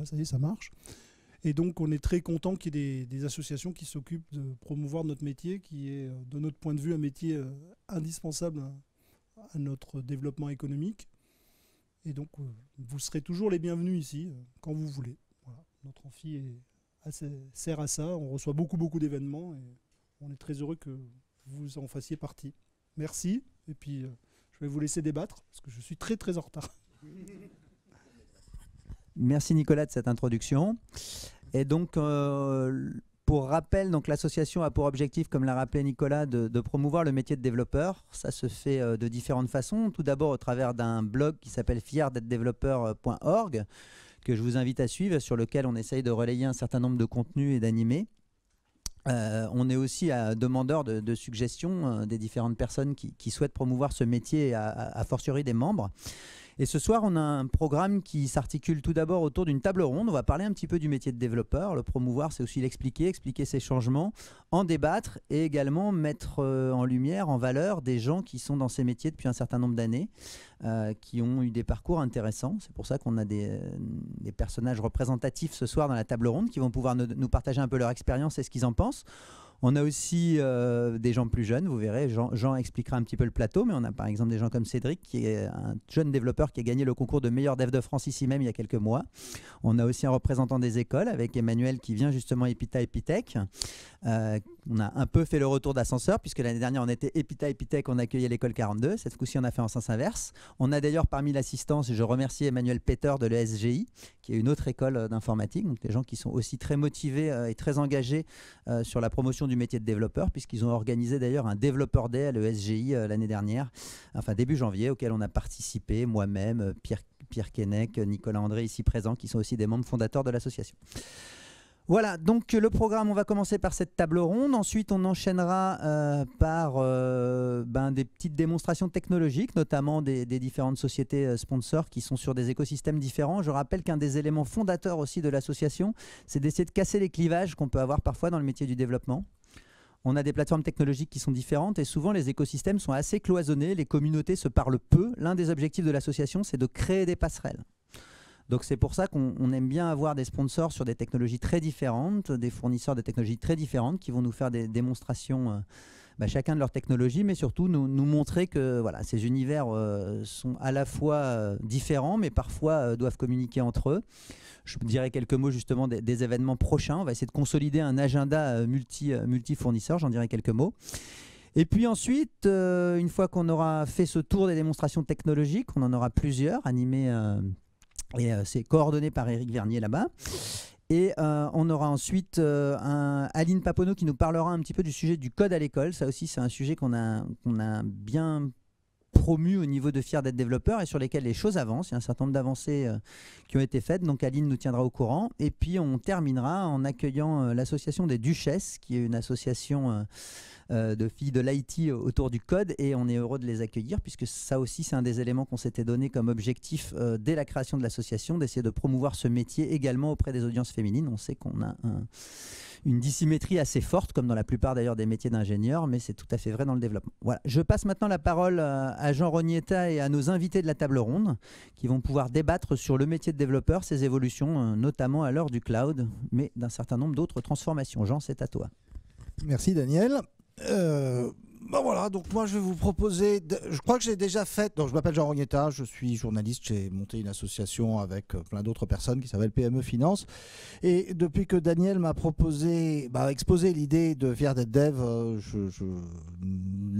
ça y est, ça marche. Et donc, on est très content qu'il y ait des associations qui s'occupent de promouvoir notre métier, qui est, de notre point de vue, un métier indispensable à notre développement économique. Et donc, vous serez toujours les bienvenus ici, quand vous voulez. Voilà. Notre amphi sert à ça. On reçoit beaucoup d'événements et on est très heureux que vous en fassiez partie. Merci. Et puis, je vais vous laisser débattre parce que je suis très en retard. Merci Nicolas de cette introduction. Et donc, pour rappel, l'association a pour objectif, comme l'a rappelé Nicolas, de promouvoir le métier de développeur. Ça se fait de différentes façons. Tout d'abord au travers d'un blog qui s'appelle fierdetdeveloppeur.org, que je vous invite à suivre, sur lequel on essaye de relayer un certain nombre de contenus et d'animés. On est aussi demandeur de suggestions des différentes personnes qui souhaitent promouvoir ce métier, à fortiori des membres. Et ce soir, on a un programme qui s'articule tout d'abord autour d'une table ronde. On va parler un petit peu du métier de développeur. Le promouvoir, c'est aussi l'expliquer, expliquer ses changements, en débattre et également mettre en lumière, en valeur, des gens qui sont dans ces métiers depuis un certain nombre d'années, qui ont eu des parcours intéressants. C'est pour ça qu'on a des personnages représentatifs ce soir dans la table ronde qui vont pouvoir nous partager un peu leur expérience et ce qu'ils en pensent. On a aussi des gens plus jeunes, vous verrez, Jean expliquera un petit peu le plateau, mais on a par exemple des gens comme Cédric, qui est un jeune développeur qui a gagné le concours de meilleur dev de France ici même il y a quelques mois. On a aussi un représentant des écoles avec Emmanuel qui vient justement Epitech. On a un peu fait le retour d'ascenseur puisque l'année dernière on était Epitech, on accueillait l'école 42. Cette fois-ci on a fait en sens inverse. On a d'ailleurs parmi l'assistance, je remercie Emmanuel Peter de l'ESGI, qui est une autre école d'informatique, donc des gens qui sont aussi très motivés et très engagés sur la promotion du métier de développeur, puisqu'ils ont organisé d'ailleurs un développeur day à l'ESGI l'année dernière, enfin début janvier, auquel on a participé, moi-même, Pierre Keinec, Nicolas André ici présents, qui sont aussi des membres fondateurs de l'association. Voilà, donc le programme, on va commencer par cette table ronde. Ensuite, on enchaînera par des petites démonstrations technologiques, notamment des différentes sociétés sponsors qui sont sur des écosystèmes différents. Je rappelle qu'un des éléments fondateurs aussi de l'association, c'est d'essayer de casser les clivages qu'on peut avoir parfois dans le métier du développement. On a des plateformes technologiques qui sont différentes et souvent les écosystèmes sont assez cloisonnés, les communautés se parlent peu. L'un des objectifs de l'association, c'est de créer des passerelles. Donc c'est pour ça qu'on aime bien avoir des sponsors sur des technologies très différentes, des fournisseurs de technologies très différentes qui vont nous faire des démonstrations chacun de leur technologie, mais surtout nous montrer que voilà, ces univers sont à la fois différents, mais parfois doivent communiquer entre eux. Je dirais quelques mots justement des événements prochains. On va essayer de consolider un agenda multi-fournisseurs, j'en dirai quelques mots. Et puis ensuite, une fois qu'on aura fait ce tour des démonstrations technologiques, on en aura plusieurs animées et c'est coordonné par Éric Vernier là-bas. Et on aura ensuite Aline Paponeau qui nous parlera un petit peu du sujet du code à l'école. Ça aussi, c'est un sujet qu'on a bien promu au niveau de Fier d'être développeur et sur lesquels les choses avancent. Il y a un certain nombre d'avancées qui ont été faites. Donc Aline nous tiendra au courant. Et puis on terminera en accueillant l'association des Duchesses, qui est une association de filles de l'IT autour du code, et on est heureux de les accueillir puisque ça aussi c'est un des éléments qu'on s'était donné comme objectif dès la création de l'association, d'essayer de promouvoir ce métier également auprès des audiences féminines. On sait qu'on a une dissymétrie assez forte, comme dans la plupart d'ailleurs des métiers d'ingénieurs, mais c'est tout à fait vrai dans le développement. Voilà. Je passe maintenant la parole à Jean Rognetta et à nos invités de la table ronde qui vont pouvoir débattre sur le métier de développeur, ses évolutions, notamment à l'heure du cloud, mais d'un certain nombre d'autres transformations. Jean, c'est à toi. Merci Daniel. Voilà, donc moi je vais vous proposer, je crois que j'ai déjà fait, donc je m'appelle Jean Rognetta, je suis journaliste, j'ai monté une association avec plein d'autres personnes qui s'appelle PME Finance, et depuis que Daniel m'a proposé, exposé l'idée de Fier d'être dev,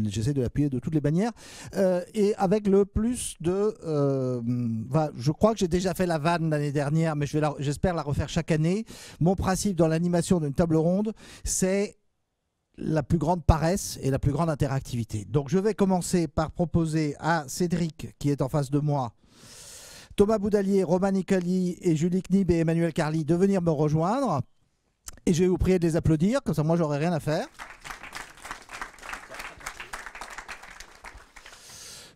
j'essaie de l'appuyer de toutes les manières, et avec le plus de, je crois que j'ai déjà fait la vanne l'année dernière, mais j'espère la refaire chaque année. Mon principe dans l'animation d'une table ronde, c'est la plus grande paresse et la plus grande interactivité. Donc je vais commencer par proposer à Cédric, qui est en face de moi, Thomas Boudalier, Romain Nicali et Julie Knib et Emmanuel Carly de venir me rejoindre. Et je vais vous prier de les applaudir, comme ça moi j'aurai rien à faire.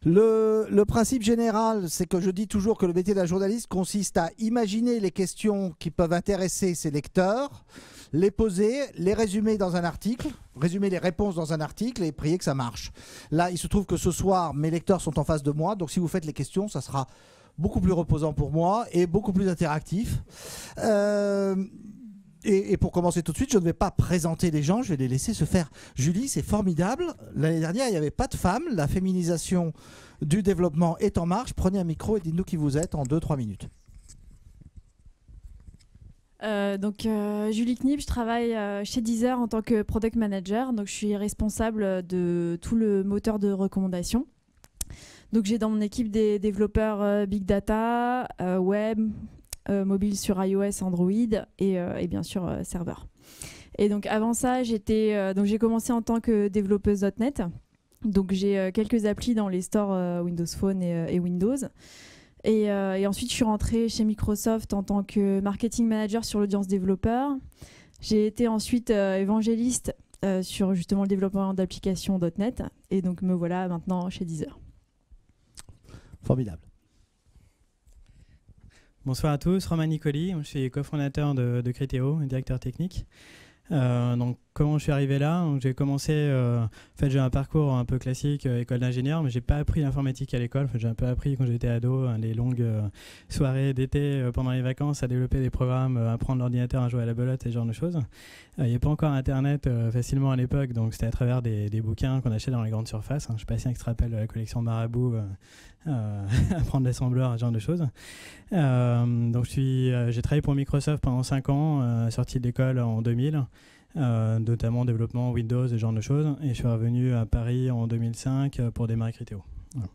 Le principe général, c'est que je dis toujours que le métier d'un journaliste consiste à imaginer les questions qui peuvent intéresser ses lecteurs, les poser, les résumer dans un article, résumer les réponses dans un article et prier que ça marche. Là, il se trouve que ce soir, mes lecteurs sont en face de moi, donc si vous faites les questions, ça sera beaucoup plus reposant pour moi et beaucoup plus interactif. Et pour commencer tout de suite, je ne vais pas présenter les gens, je vais les laisser se faire. Julie, c'est formidable. L'année dernière, il n'y avait pas de femmes. La féminisation du développement est en marche. Prenez un micro et dites-nous qui vous êtes en 2-3 minutes. Julie Knip, je travaille chez Deezer en tant que Product Manager. Donc, je suis responsable de tout le moteur de recommandation. Donc, j'ai dans mon équipe des développeurs Big Data, Web, mobile sur iOS, Android et bien sûr serveur. Et donc avant ça, j'ai commencé en tant que développeuse .NET. Donc j'ai quelques applis dans les stores Windows Phone et Windows. Et ensuite, je suis rentrée chez Microsoft en tant que marketing manager sur l'audience développeur. J'ai été ensuite évangéliste sur justement le développement d'applications .NET. Et donc me voilà maintenant chez Deezer. Formidable. Bonsoir à tous, Romain Nicoli, je suis cofondateur de Criteo et directeur technique. Donc comment je suis arrivé là? J'ai commencé, en fait j'ai un parcours un peu classique, école d'ingénieur, mais j'ai pas appris l'informatique à l'école. En fait, j'ai un peu appris quand j'étais ado, les longues soirées d'été pendant les vacances à développer des programmes, à prendre l'ordinateur, à jouer à la belote et ce genre de choses. Il n'y avait pas encore internet facilement à l'époque, donc c'était à travers des bouquins qu'on achetait dans les grandes surfaces. Je ne sais pas si un qui se rappelle de la collection Marabout, apprendre l'assembleur, ce genre de choses. Donc j'ai travaillé pour Microsoft pendant 5 ans, sorti de l'école en 2000. Notamment développement Windows, ce genre de choses, et je suis revenu à Paris en 2005 pour démarrer Criteo. Voilà.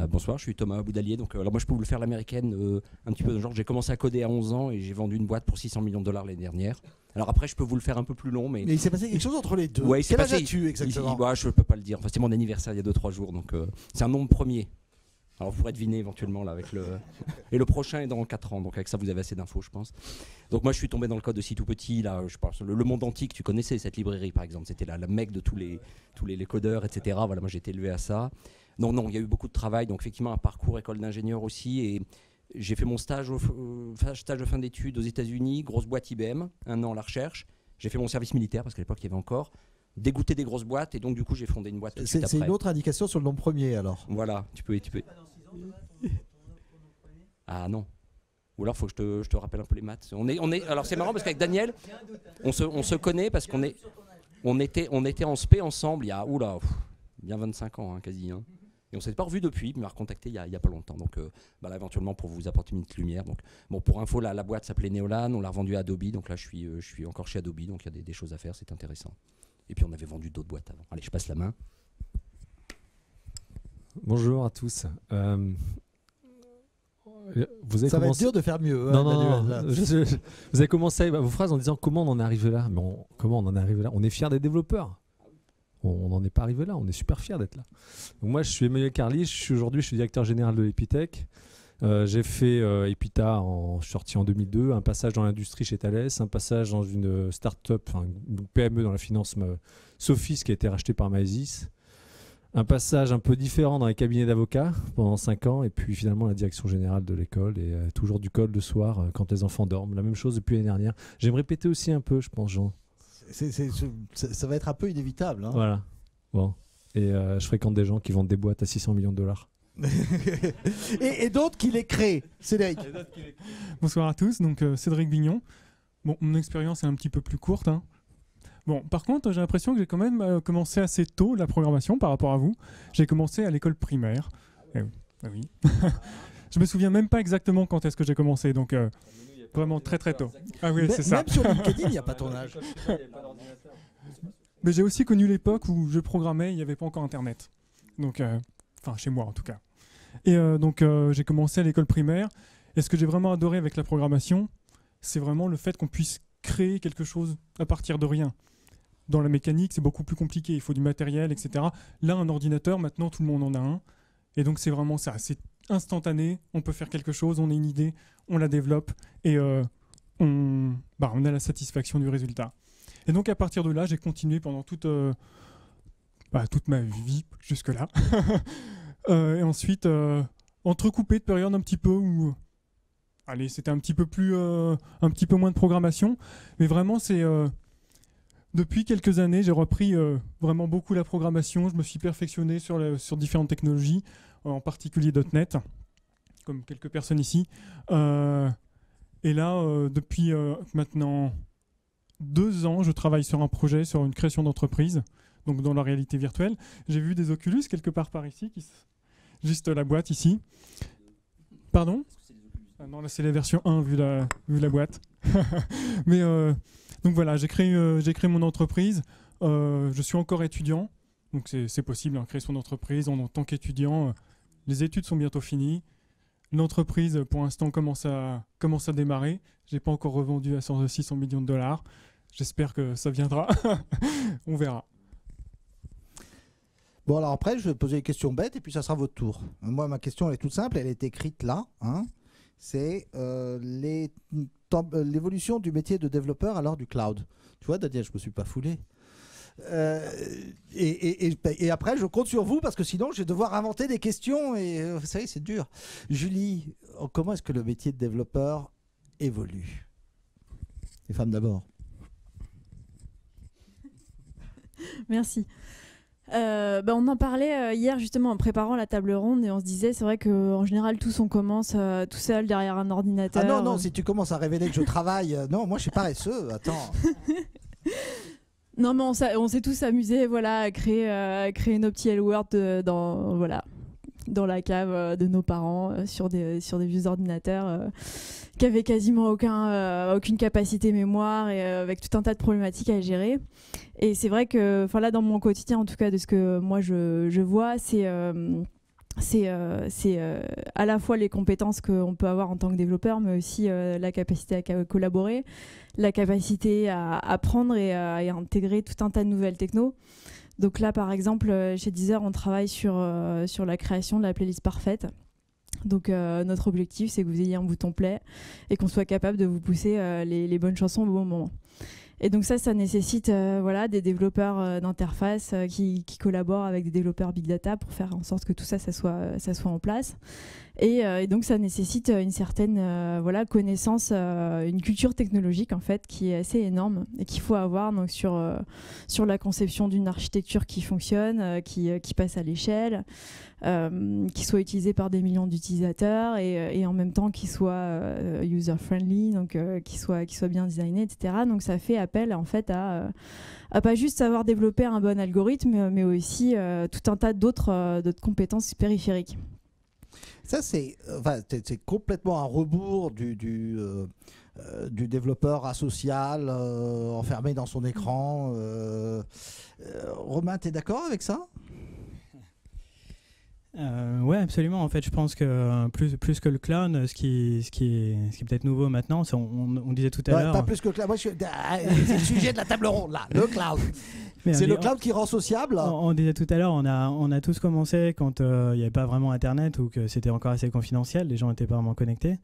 Bonsoir, je suis Thomas Boudalier. Donc, alors moi, je peux vous le faire l'américaine, un petit peu de genre. J'ai commencé à coder à 11 ans et j'ai vendu une boîte pour $600 millions l'année dernière. Alors après, je peux vous le faire un peu plus long, mais il s'est passé quelque chose entre les deux. Ouais, Quel âge as-tu exactement? Je peux pas le dire. Enfin, c'était mon anniversaire il y a 2-3 jours, donc c'est un nombre premier. Alors vous pourrez deviner éventuellement là avec le et le prochain est dans 4 ans, donc avec ça vous avez assez d'infos je pense. Donc moi je suis tombé dans le code aussi tout petit là, je pense le Monde Antique, tu connaissais cette librairie par exemple, c'était la mecque de tous les codeurs etc. Voilà, moi j'ai été élevé à ça. Non il y a eu beaucoup de travail, donc effectivement un parcours école d'ingénieur aussi, et j'ai fait mon stage de fin d'études aux États-Unis, grosse boîte IBM, 1 an à la recherche. J'ai fait mon service militaire parce qu'à l'époque il y avait encore dégoûté des grosses boîtes, et donc du coup j'ai fondé une boîte tout de suite après. C'est une autre indication sur le nom premier alors. Voilà, tu peux. Ah non. Ou alors faut que je te rappelle un peu les maths. Alors c'est marrant parce qu'avec Daniel, on se connaît parce on était en spé ensemble il y a bien 25 ans quasi. Et on s'est pas revu depuis, mais on m'a recontacté il y a pas longtemps. Donc là, éventuellement pour vous apporter une petite lumière. Donc bon, pour info, la boîte s'appelait Neolan, on l'a revendue à Adobe. Donc là je suis encore chez Adobe, donc il y a des choses à faire, c'est intéressant. Et puis on avait vendu d'autres boîtes avant. Allez, je passe la main. Bonjour à tous. Vous avez ça va être dur de faire mieux. Non, vous avez commencé vos phrases en disant comment on en est arrivé là. Mais comment on en est arrivé là? On est fiers des développeurs. On n'en est pas arrivé là, on est super fiers d'être là. Donc moi je suis Emmanuel Carly, aujourd'hui je suis directeur général de Epitech. J'ai fait Epita, je suis sorti en 2002, un passage dans l'industrie chez Thales, un passage dans une start-up, une PME dans la finance, Sophis, qui a été rachetée par Maësys. Un passage un peu différent dans les cabinets d'avocats pendant 5 ans, et puis finalement la direction générale de l'école, et toujours du code le soir quand les enfants dorment. La même chose depuis l'année dernière. J'aime répéter aussi un peu, je pense, Jean. Ça va être un peu inévitable. Voilà. Bon. Et je fréquente des gens qui vendent des boîtes à $600 millions. et d'autres qui les créent. Cédric. Bonsoir à tous, donc Cédric Vignon. Bon, mon expérience est un petit peu plus courte. Bon, par contre, j'ai l'impression que j'ai quand même commencé assez tôt la programmation par rapport à vous. J'ai commencé à l'école primaire. Oui. Je me souviens même pas exactement quand est-ce que j'ai commencé, donc vraiment très très tôt. Ah oui, c'est ça. Même sur LinkedIn, il n'y a pas ton âge. Mais j'ai aussi connu l'époque où je programmais, il n'y avait pas encore Internet. Donc, enfin, chez moi en tout cas. Et donc, j'ai commencé à l'école primaire. Et ce que j'ai vraiment adoré avec la programmation, c'est vraiment le fait qu'on puisse créer quelque chose à partir de rien. Dans la mécanique, c'est beaucoup plus compliqué. Il faut du matériel, etc. Là, un ordinateur, maintenant, tout le monde en a un. Et donc, c'est vraiment ça. C'est instantané. On peut faire quelque chose, on a une idée, on la développe et on a la satisfaction du résultat. Et donc, à partir de là, j'ai continué pendant toute ma vie jusque-là. Et ensuite, entrecoupé de périodes un petit peu où... Allez, c'était un petit peu moins de programmation. Mais vraiment, c'est... depuis quelques années, j'ai repris vraiment beaucoup la programmation. Je me suis perfectionné sur différentes technologies, en particulier .NET, comme quelques personnes ici. Et là, depuis maintenant 2 ans, je travaille sur un projet, sur une création d'entreprise, donc dans la réalité virtuelle. J'ai vu des Oculus quelque part par ici, juste la boîte ici. Pardon ? Ah non, là c'est la version 1 vu la boîte. Mais donc voilà, j'ai créé mon entreprise. Je suis encore étudiant, donc c'est possible, créer son entreprise en tant qu'étudiant. Les études sont bientôt finies. L'entreprise, pour l'instant, commence à démarrer. Je n'ai pas encore revendu à 600 millions de dollars. J'espère que ça viendra. On verra. Bon, alors après, je vais poser une question bête et puis ça sera votre tour. Moi, ma question, elle est toute simple. Elle est écrite là. C'est l'évolution du métier de développeur à l'heure du cloud. Tu vois, Daniel, je ne me suis pas foulé. Et après, je compte sur vous parce que sinon, je vais devoir inventer des questions et vous savez, c'est dur. Julie, comment est-ce que le métier de développeur évolue? Les femmes d'abord. Merci. On en parlait hier justement en préparant la table ronde et on se disait c'est vrai qu'en général tous on commence tout seul derrière un ordinateur. Ah non, si tu commences à révéler que je travaille, non, moi je suis paresseux, attends. Non mais on s'est tous amusés voilà, à créer nos petits Hello World dans la cave de nos parents sur des vieux ordinateurs qui avaient quasiment aucune capacité mémoire et avec tout un tas de problématiques à gérer. Et c'est vrai que là dans mon quotidien en tout cas de ce que moi je vois c'est à la fois les compétences qu'on peut avoir en tant que développeur, mais aussi la capacité à collaborer, la capacité à apprendre et à intégrer tout un tas de nouvelles technos. Donc là, par exemple, chez Deezer, on travaille sur la création de la playlist parfaite. Donc notre objectif, c'est que vous ayez un bouton play et qu'on soit capable de vous pousser les bonnes chansons au bon moment. Et donc ça nécessite des développeurs d'interface qui collaborent avec des développeurs big data pour faire en sorte que tout ça soit en place. Et donc ça nécessite une certaine connaissance, une culture technologique en fait qui est assez énorme et qu'il faut avoir donc sur la conception d'une architecture qui fonctionne, qui passe à l'échelle, qui soit utilisée par des millions d'utilisateurs et en même temps qui soit user friendly, donc qui soit bien designé, etc. Donc ça fait appel en fait à pas juste savoir développer un bon algorithme, mais aussi tout un tas d'autres compétences périphériques. Ça, c'est complètement un rebours du développeur asocial, enfermé dans son écran. Romain, tu es d'accord avec ça ? Ouais, absolument. En fait, je pense que plus que le cloud, ce qui est peut-être nouveau maintenant, on disait tout à l'heure. Pas plus que le cloud. Moi, c'est le sujet de la table ronde là, le cloud. C'est le cloud qui rend sociable. On disait tout à l'heure, on a tous commencé quand il n'y avait pas vraiment Internet ou que c'était encore assez confidentiel, les gens n'étaient pas vraiment connectés.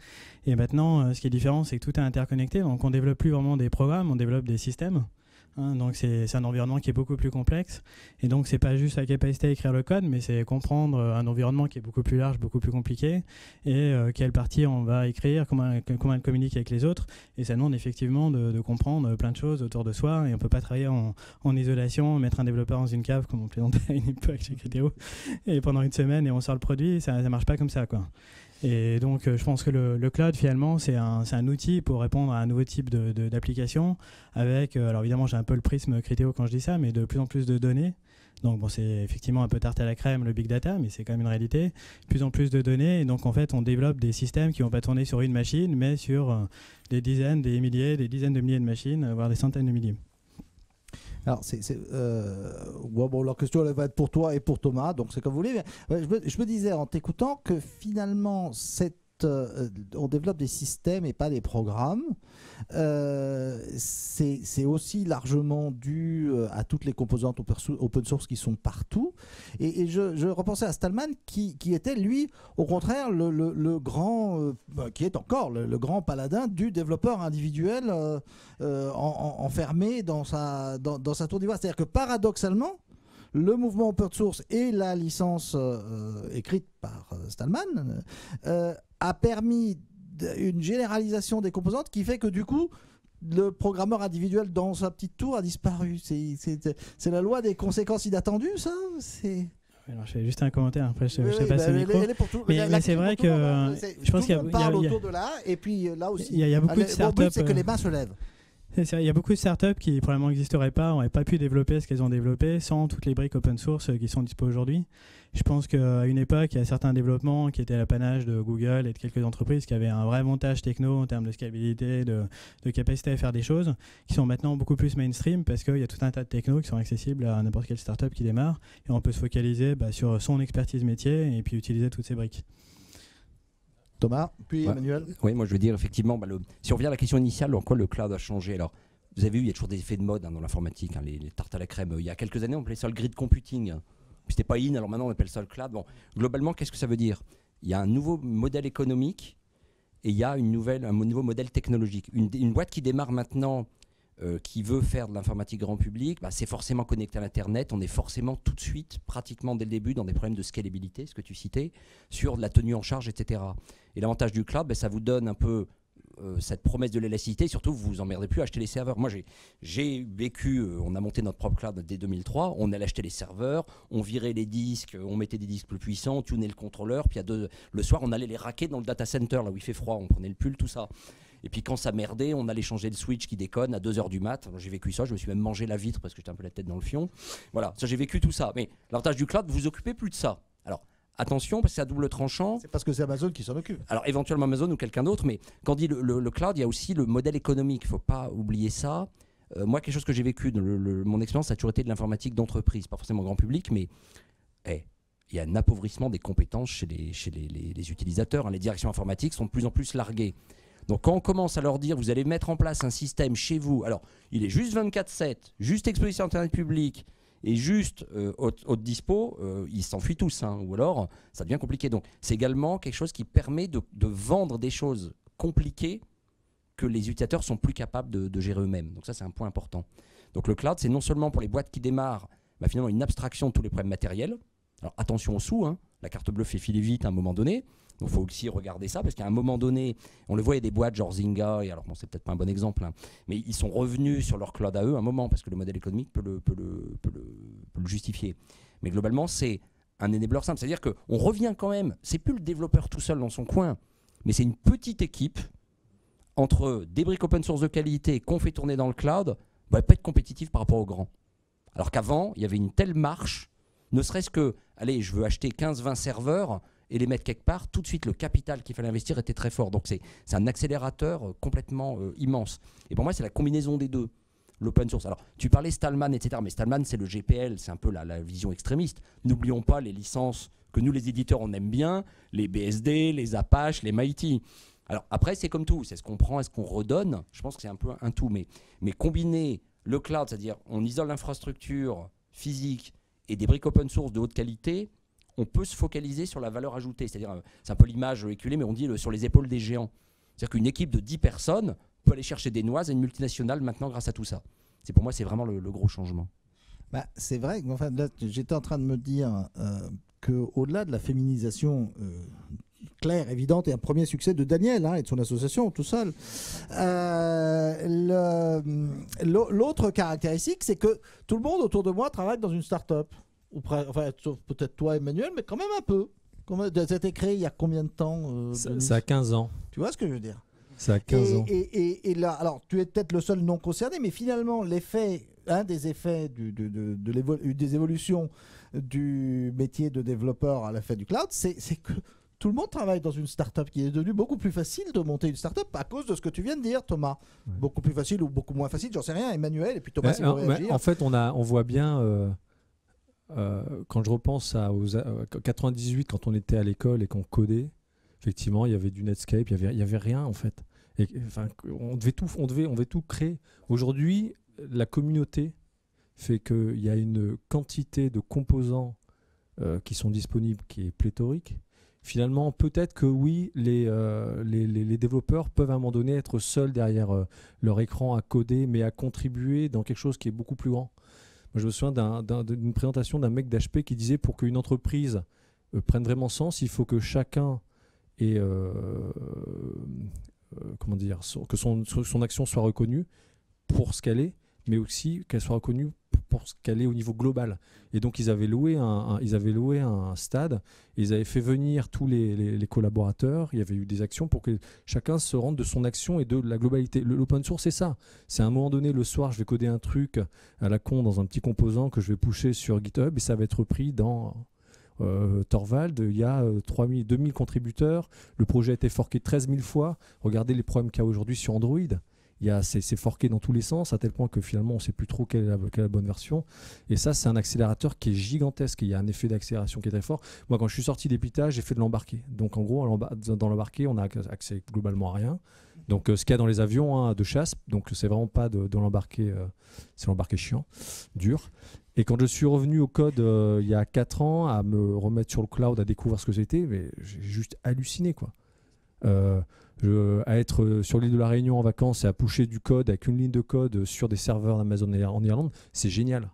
Et maintenant, ce qui est différent, c'est que tout est interconnecté. Donc, on ne développe plus vraiment des programmes, on développe des systèmes. Donc c'est un environnement qui est beaucoup plus complexe et donc c'est pas juste la capacité à écrire le code, mais c'est comprendre un environnement qui est beaucoup plus large, beaucoup plus compliqué et quelle partie on va écrire, comment elle communique avec les autres, et ça demande effectivement de comprendre plein de choses autour de soi et on peut pas travailler en isolation, mettre un développeur dans une cave comme on plaisantait à une époque chez Criteo et pendant une semaine et on sort le produit, ça marche pas comme ça quoi. Et donc, je pense que le cloud, finalement, c'est un outil pour répondre à un nouveau type d'application avec, alors évidemment, j'ai un peu le prisme Criteo quand je dis ça, mais de plus en plus de données. Donc, bon, c'est effectivement un peu tarte à la crème, le big data, mais c'est quand même une réalité. De plus en plus de données. Et donc, en fait, on développe des systèmes qui ne vont pas tourner sur une machine, mais sur des dizaines, des milliers, des dizaines de milliers de machines, voire des centaines de milliers. Alors, la question elle va être pour toi et pour Thomas, donc c'est comme vous voulez. Mais, je me disais en t'écoutant que finalement, on développe des systèmes et pas des programmes. C'est aussi largement dû à toutes les composantes open source qui sont partout. Et je repensais à Stallman qui était, lui, au contraire, le grand, qui est encore le grand paladin du développeur individuel enfermé dans sa tour d'ivoire. C'est-à-dire que paradoxalement, le mouvement open source et la licence écrite par Stallman a permis une généralisation des composantes qui fait que du coup, le programmeur individuel dans sa petite tour a disparu. C'est la loi des conséquences inattendues, ça. Alors, je fais juste un commentaire, après je Oui, sais pas si le micro. Mais c'est vrai que je pense qu'il parle autour de là, et puis là aussi. Il y a beaucoup de startups. Mon but, c'est que les mains se lèvent. Il y a beaucoup de startups qui probablement n'existeraient pas, n'auraient pas pu développer ce qu'elles ont développé sans toutes les briques open source qui sont dispo aujourd'hui. Je pense qu'à une époque, il y a certains développements qui étaient à l'apanage de Google et de quelques entreprises qui avaient un vrai montage techno en termes de scalabilité, de capacité à faire des choses, qui sont maintenant beaucoup plus mainstream parce qu'il y a tout un tas de technos qui sont accessibles à n'importe quelle startup qui démarre et on peut se focaliser sur son expertise métier et puis utiliser toutes ces briques. Thomas, puis Emmanuel. Oui, moi je veux dire effectivement, si on revient à la question initiale, en quoi le cloud a changé. Alors, vous avez vu, il y a toujours des effets de mode dans l'informatique, les tartes à la crème. Il y a quelques années, on appelait ça le grid computing. Puis c'était pas in, alors maintenant on appelle ça le cloud. Bon, globalement, qu'est-ce que ça veut dire? Il y a un nouveau modèle économique et il y a un nouveau modèle technologique. Une boîte qui démarre maintenant, qui veut faire de l'informatique grand public, c'est forcément connecté à l'Internet. On est forcément tout de suite, pratiquement dès le début, dans des problèmes de scalabilité, ce que tu citais, sur de la tenue en charge, etc. Et l'avantage du cloud, ça vous donne un peu cette promesse de l'élasticité. Surtout, vous vous emmerdez plus à acheter les serveurs. Moi, j'ai vécu, on a monté notre propre cloud dès 2003. On allait acheter les serveurs, on virait les disques, on mettait des disques plus puissants, on tunait le contrôleur. Puis le soir, on allait les raquer dans le data center, là où il fait froid. On prenait le pull, tout ça. Et puis quand ça merdait, on allait changer le switch qui déconne à 2h du mat. J'ai vécu ça, je me suis même mangé la vitre parce que j'étais un peu la tête dans le fion. Voilà, ça j'ai vécu tout ça. Mais l'avantage du cloud, vous vous occupez plus de ça. Alors attention, parce que c'est à double tranchant. C'est parce que c'est Amazon qui s'en occupe. Alors éventuellement Amazon ou quelqu'un d'autre, mais quand on dit le cloud, il y a aussi le modèle économique. Il ne faut pas oublier ça. Moi, quelque chose que j'ai vécu, mon expérience, ça a toujours été de l'informatique d'entreprise, pas forcément grand public, mais il y a un appauvrissement des compétences chez les utilisateurs. Les directions informatiques sont de plus en plus larguées. Donc quand on commence à leur dire vous allez mettre en place un système chez vous, alors il est juste 24/7, juste exposition à Internet public et juste haute dispo, ils s'enfuient tous, ou alors ça devient compliqué. Donc c'est également quelque chose qui permet de vendre des choses compliquées que les utilisateurs sont plus capables de gérer eux-mêmes. Donc ça c'est un point important. Donc le cloud, c'est non seulement pour les boîtes qui démarrent, finalement une abstraction de tous les problèmes matériels. Alors attention aux sous, la carte bleue fait filer vite à un moment donné. Donc il faut aussi regarder ça, parce qu'à un moment donné, on le voit, il y a des boîtes genre Zynga, et alors bon, c'est peut-être pas un bon exemple, mais ils sont revenus sur leur cloud à eux à un moment, parce que le modèle économique peut le justifier. Mais globalement, c'est un enabler simple, c'est-à-dire qu'on revient quand même, c'est plus le développeur tout seul dans son coin, mais c'est une petite équipe entre des briques open source de qualité qu'on fait tourner dans le cloud, peut être compétitif par rapport aux grands. Alors qu'avant, il y avait une telle marche, ne serait-ce que, allez, je veux acheter 15-20 serveurs, et les mettre quelque part, tout de suite, le capital qu'il fallait investir était très fort. Donc c'est un accélérateur complètement immense. Et pour moi, c'est la combinaison des deux, l'open source. Alors, tu parlais Stallman, etc. Mais Stallman, c'est le GPL, c'est un peu la vision extrémiste. N'oublions pas les licences que nous, les éditeurs, on aime bien, les BSD, les Apache, les Mighty. Alors après, c'est comme tout, c'est ce qu'on prend et ce qu'on redonne. Je pense que c'est un peu un tout. Mais combiner le cloud, c'est-à-dire on isole l'infrastructure physique et des briques open source de haute qualité, on peut se focaliser sur la valeur ajoutée. C'est-à-dire, c'est un peu l'image véhiculée, mais on dit sur les épaules des géants. C'est-à-dire qu'une équipe de 10 personnes peut aller chercher des noises à une multinationale maintenant grâce à tout ça. Pour moi, c'est vraiment le gros changement. C'est vrai, enfin, là, j'étais en train de me dire qu'au-delà de la féminisation claire, évidente, et un premier succès de Daniel et de son association tout seul, l'autre caractéristique, c'est que tout le monde autour de moi travaille dans une start-up. Enfin, peut-être toi, Emmanuel, mais quand même un peu. Ça a été créé il y a combien de temps Ça a 15 ans. Tu vois ce que je veux dire? Ça a 15 ans. Et là, alors, tu es peut-être le seul non concerné, mais finalement, un des effets des évolutions du métier de développeur à l'effet du cloud, c'est que tout le monde travaille dans une start-up qui est devenue beaucoup plus facile de monter une start-up à cause de ce que tu viens de dire, Thomas. Ouais. Beaucoup plus facile ou beaucoup moins facile, j'en sais rien, Emmanuel, et puis Thomas, il veut réagir. En fait, on voit bien... quand je repense à 98, quand on était à l'école et qu'on codait, effectivement, il y avait du Netscape, il y avait rien en fait. On devait tout créer. Aujourd'hui, la communauté fait qu'il y a une quantité de composants qui sont disponibles qui est pléthorique. Finalement, peut-être que oui, les développeurs peuvent à un moment donné être seuls derrière leur écran à coder, mais à contribuer dans quelque chose qui est beaucoup plus grand. Moi, je me souviens d'une présentation d'un mec d'HP qui disait pour qu'une entreprise prenne vraiment sens, il faut que chacun comment dire, que son action soit reconnue pour ce qu'elle est, mais aussi qu'elle soit reconnue pour ce qu'elle est au niveau global. Et donc ils avaient loué un stade, et ils avaient fait venir tous les collaborateurs, il y avait eu des actions pour que chacun se rende de son action et de la globalité. L'open source, c'est ça. C'est à un moment donné, le soir, je vais coder un truc à la con dans un petit composant que je vais pusher sur GitHub, et ça va être repris dans Torvald. Il y a 2000 contributeurs, le projet a été forké 13 000 fois. Regardez les problèmes qu'il y a aujourd'hui sur Android. C'est forqué dans tous les sens, à tel point que finalement on ne sait plus trop quelle est la bonne version. Et ça, c'est un accélérateur qui est gigantesque. Il y a un effet d'accélération qui est très fort. Moi, quand je suis sorti d'Epita, j'ai fait de l'embarqué. Donc en gros, dans l'embarqué, on n'a accès globalement à rien. Donc ce qu'il y a dans les avions de chasse, donc c'est vraiment pas de l'embarqué, c'est l'embarqué chiant, dur. Et quand je suis revenu au code il y a 4 ans, à me remettre sur le cloud, à découvrir ce que c'était, mais j'ai juste halluciné, quoi. À être sur l'île de la Réunion en vacances et à pusher du code avec une ligne de code sur des serveurs d'Amazon en Irlande, c'est génial.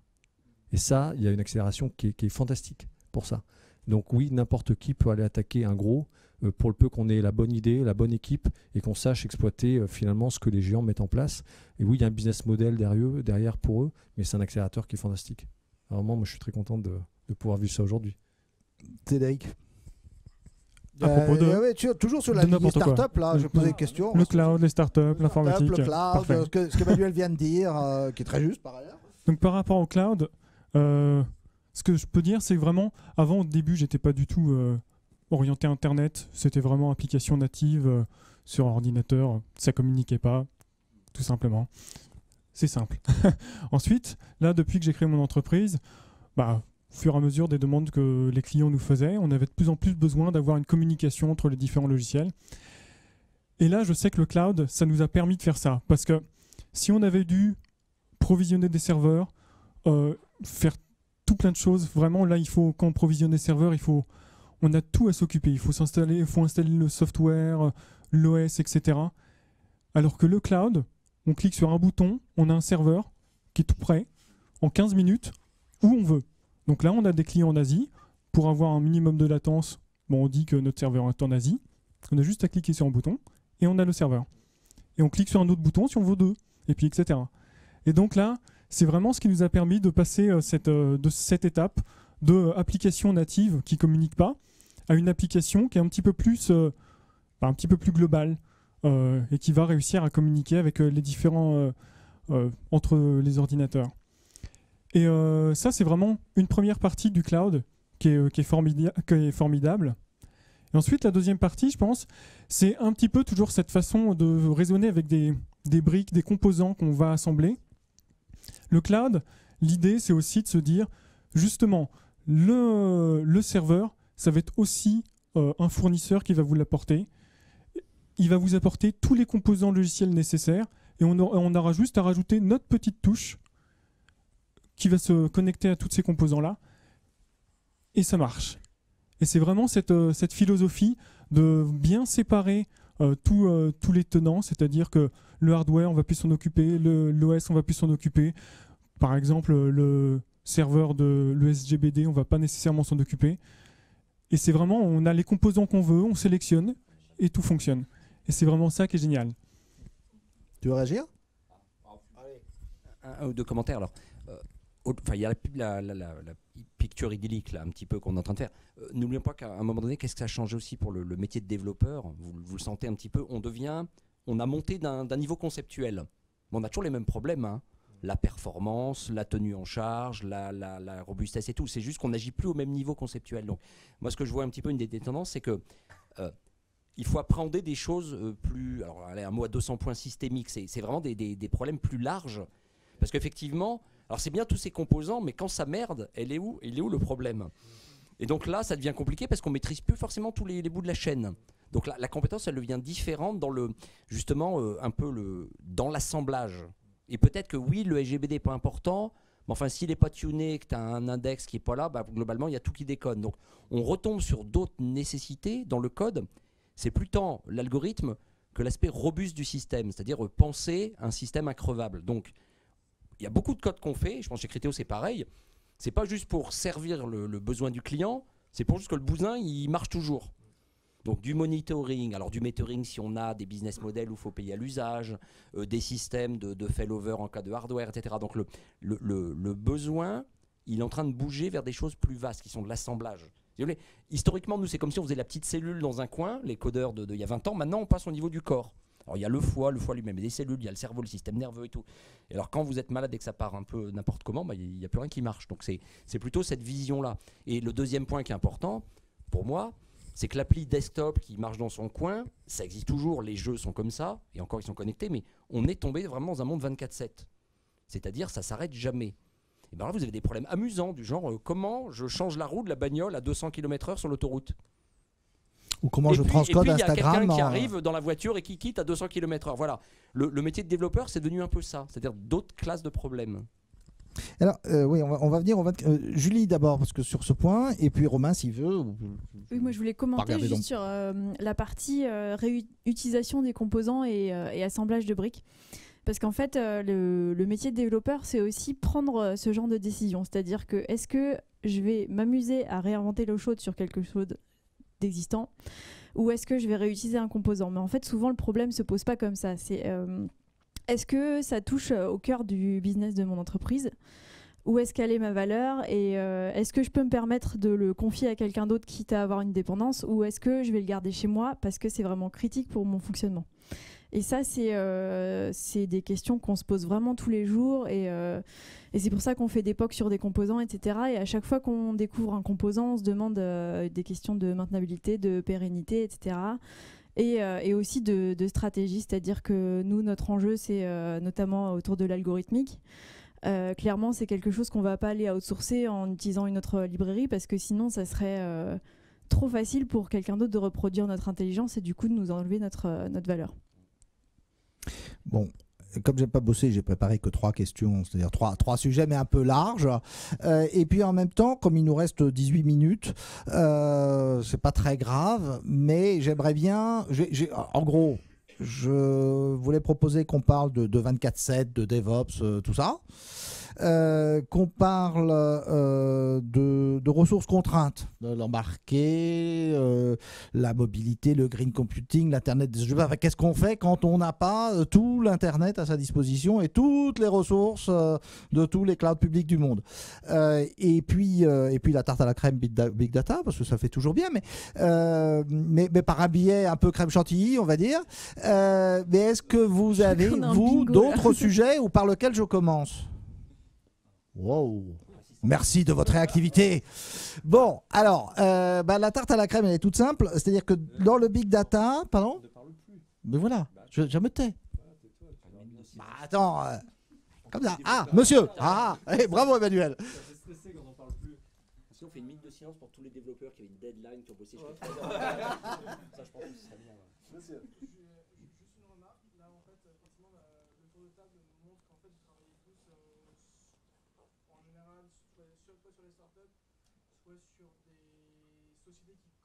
Et ça, il y a une accélération qui est fantastique pour ça. Donc oui, n'importe qui peut aller attaquer un gros, pour le peu qu'on ait la bonne idée, la bonne équipe, et qu'on sache exploiter finalement ce que les géants mettent en place. Et oui, il y a un business model derrière pour eux, mais c'est un accélérateur qui est fantastique. Alors moi, je suis très content de pouvoir vivre ça aujourd'hui. Cédric. À propos toujours sur la ligne startup, là, je posais des questions. Le cloud, les startups, l'informatique. Le cloud, ce que Manuel vient de dire, qui est très juste par ailleurs. Donc par rapport au cloud, ce que je peux dire, c'est vraiment, avant au début, j'étais pas du tout orienté Internet. C'était vraiment application native sur ordinateur. Ça communiquait pas, tout simplement. C'est simple. Ensuite, là, depuis que j'ai créé mon entreprise, au fur et à mesure des demandes que les clients nous faisaient, on avait de plus en plus besoin d'avoir une communication entre les différents logiciels. Et là, je sais que le cloud, ça nous a permis de faire ça. Parce que si on avait dû provisionner des serveurs, faire tout plein de choses, vraiment, là, quand on provisionne des serveurs, on a tout à s'occuper. Il faut installer le software, l'OS, etc. Alors que le cloud, on clique sur un bouton, on a un serveur qui est tout prêt, en 15 minutes, où on veut. Donc là, on a des clients en Asie. Pour avoir un minimum de latence, on dit que notre serveur est en Asie. On a juste à cliquer sur un bouton et on a le serveur. Et on clique sur un autre bouton si on veut 2, et puis etc. Et donc là, c'est vraiment ce qui nous a permis de passer de cette étape de application native qui ne communique pas à une application qui est un petit peu plus globale et qui va réussir à communiquer avec les différents entre les ordinateurs. Et ça, c'est vraiment une première partie du cloud qui est formidable. Et ensuite, la deuxième partie, je pense, c'est un petit peu toujours cette façon de raisonner avec des briques, des composants qu'on va assembler. Le cloud, l'idée, c'est aussi de se dire, justement, le serveur, ça va être aussi un fournisseur qui va vous l'apporter. Il va vous apporter tous les composants logiciels nécessaires et on aura juste à rajouter notre petite touche qui va se connecter à tous ces composants-là, et ça marche. Et c'est vraiment cette philosophie de bien séparer tous les tenants, c'est-à-dire que le hardware, on va plus s'en occuper, l'OS, on va plus s'en occuper. Par exemple, le serveur de l'ESGBD, on va pas nécessairement s'en occuper. Et c'est vraiment, on a les composants qu'on veut, on sélectionne, et tout fonctionne. Et c'est vraiment ça qui est génial. Tu veux réagir ? Un ou deux commentaires, alors. Il y a la picture idyllique là, un petit peu qu'on est en train de faire. N'oublions pas qu'à un moment donné, qu'est-ce que ça a changé aussi pour le métier de développeur ? Vous le sentez un petit peu, on a monté d'un niveau conceptuel. On a toujours les mêmes problèmes, hein. La performance, la tenue en charge, la robustesse et tout. C'est juste qu'on n'agit plus au même niveau conceptuel. Donc, moi, ce que je vois un petit peu une des tendances, c'est que il faut appréhender des choses plus. Alors, allez, un mot à 200 points systémiques. C'est vraiment des problèmes plus larges, parce qu'effectivement. Alors c'est bien tous ces composants, mais quand ça merde, il est où le problème ? Et donc là, ça devient compliqué parce qu'on maîtrise plus forcément tous les bouts de la chaîne. Donc la compétence, elle devient différente dans dans l'assemblage. Et peut-être que oui, le SGBD n'est pas important, mais enfin s'il n'est pas tuné, que tu as un index qui n'est pas là, globalement, il y a tout qui déconne. Donc on retombe sur d'autres nécessités dans le code. C'est plus tant l'algorithme que l'aspect robuste du système, c'est-à-dire penser un système increvable. Donc il y a beaucoup de codes qu'on fait, je pense que chez Criteo c'est pareil, c'est pas juste pour servir le besoin du client, c'est pour juste que le bousin il marche toujours. Donc du monitoring, alors du metering si on a des business models où il faut payer à l'usage, des systèmes de failover en cas de hardware, etc. Donc le besoin, il est en train de bouger vers des choses plus vastes qui sont de l'assemblage. Historiquement, nous, c'est comme si on faisait la petite cellule dans un coin, les codeurs il y a 20 ans. Maintenant, on passe au niveau du corps. Alors, il y a le foie lui-même, des cellules, il y a le cerveau, le système nerveux et tout. Et alors, quand vous êtes malade et que ça part un peu n'importe comment, il n'y a plus rien qui marche. Donc, c'est plutôt cette vision-là. Et le deuxième point qui est important, pour moi, c'est que l'appli desktop qui marche dans son coin, ça existe toujours, les jeux sont comme ça, et encore, ils sont connectés, mais on est tombé vraiment dans un monde 24/7. C'est-à-dire, ça ne s'arrête jamais. Et bien là, vous avez des problèmes amusants du genre comment je change la roue de la bagnole à 200 km/h sur l'autoroute. Ou comment je transcode Instagram. Et puis, il y a quelqu'un qui arrive dans la voiture et qui quitte à 200 km/h. Voilà. Le métier de développeur, c'est devenu un peu ça. C'est-à-dire d'autres classes de problèmes. Alors, oui, on va venir. Julie d'abord, parce que sur ce point, et puis Romain, s'il veut. Oui, moi, je voulais commenter juste sur la partie réutilisation des composants et assemblage de briques. Parce qu'en fait, le métier de développeur, c'est aussi prendre ce genre de décision. C'est-à-dire que est-ce que je vais m'amuser à réinventer l'eau chaude sur quelque chose d'existant ou est-ce que je vais réutiliser un composant? Mais en fait, souvent, le problème ne se pose pas comme ça. C'est est-ce que ça touche au cœur du business de mon entreprise? Où est-ce qu'elle est ma valeur? Et est-ce que je peux me permettre de le confier à quelqu'un d'autre quitte à avoir une dépendance? Ou est-ce que je vais le garder chez moi parce que c'est vraiment critique pour mon fonctionnement? Et ça, c'est des questions qu'on se pose vraiment tous les jours. Et c'est pour ça qu'on fait des POC sur des composants, etc. Et à chaque fois qu'on découvre un composant, on se demande des questions de maintenabilité, de pérennité, etc. Et aussi de stratégie. C'est-à-dire que nous, notre enjeu, c'est notamment autour de l'algorithmique. Clairement, c'est quelque chose qu'on ne va pas aller outsourcer en utilisant une autre librairie parce que sinon, ça serait trop facile pour quelqu'un d'autre de reproduire notre intelligence et du coup de nous enlever notre valeur. Bon, comme j'ai pas bossé, j'ai préparé que 3 questions, c'est-à-dire 3 sujets, mais un peu larges. Et puis en même temps, comme il nous reste 18 minutes, c'est pas très grave, mais j'aimerais bien... en gros, je voulais proposer qu'on parle de 24/7, de DevOps, tout ça. Qu'on parle de ressources contraintes, de l'embarqué, la mobilité, le green computing, l'Internet des objets. Enfin, qu'est-ce qu'on fait quand on n'a pas tout l'Internet à sa disposition et toutes les ressources de tous les clouds publics du monde? Et puis la tarte à la crème Big Data, parce que ça fait toujours bien, mais par un biais un peu crème chantilly, on va dire. Mais est-ce que vous avez, vous, d'autres sujets ou par lesquels je commence? Wow. Merci de votre réactivité. Bon, alors, la tarte à la crème, elle est toute simple. C'est-à-dire que dans le big data... Pardon? Mais voilà, je me tais. Attends, comme ça. Ah, monsieur. Bravo Emmanuel. Si on fait une minute de silence pour tous les développeurs qui avaient une deadline, qui ont bossé jusqu'à 3 heures. Ça, je pense que ce serait bien. Monsieur.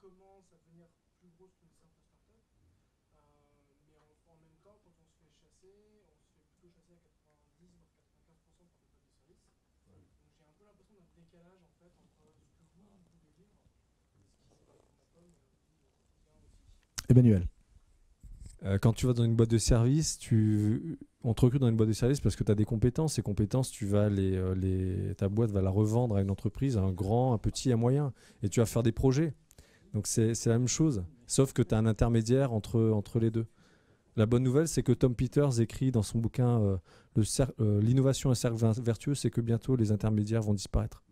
Commence à devenir plus grosse qu'une simple start-up. Mais en même temps, quand on se fait chasser, on se fait plutôt chasser à 90 voire 95% par des boîtes de service. Donc j'ai un peu l'impression d'un décalage en fait entre ce que vous pouvez dire et ce qui se passe dans la com aussi. Emmanuel. Quand tu vas dans une boîte de service, on te recrute dans une boîte de service parce que tu as des compétences. Ces compétences, ta boîte va la revendre à une entreprise, à un grand, un petit, un moyen. Et tu vas faire des projets. Donc c'est la même chose, sauf que tu as un intermédiaire entre les deux. La bonne nouvelle, c'est que Tom Peters écrit dans son bouquin l'innovation un cercle vertueux, c'est que bientôt les intermédiaires vont disparaître.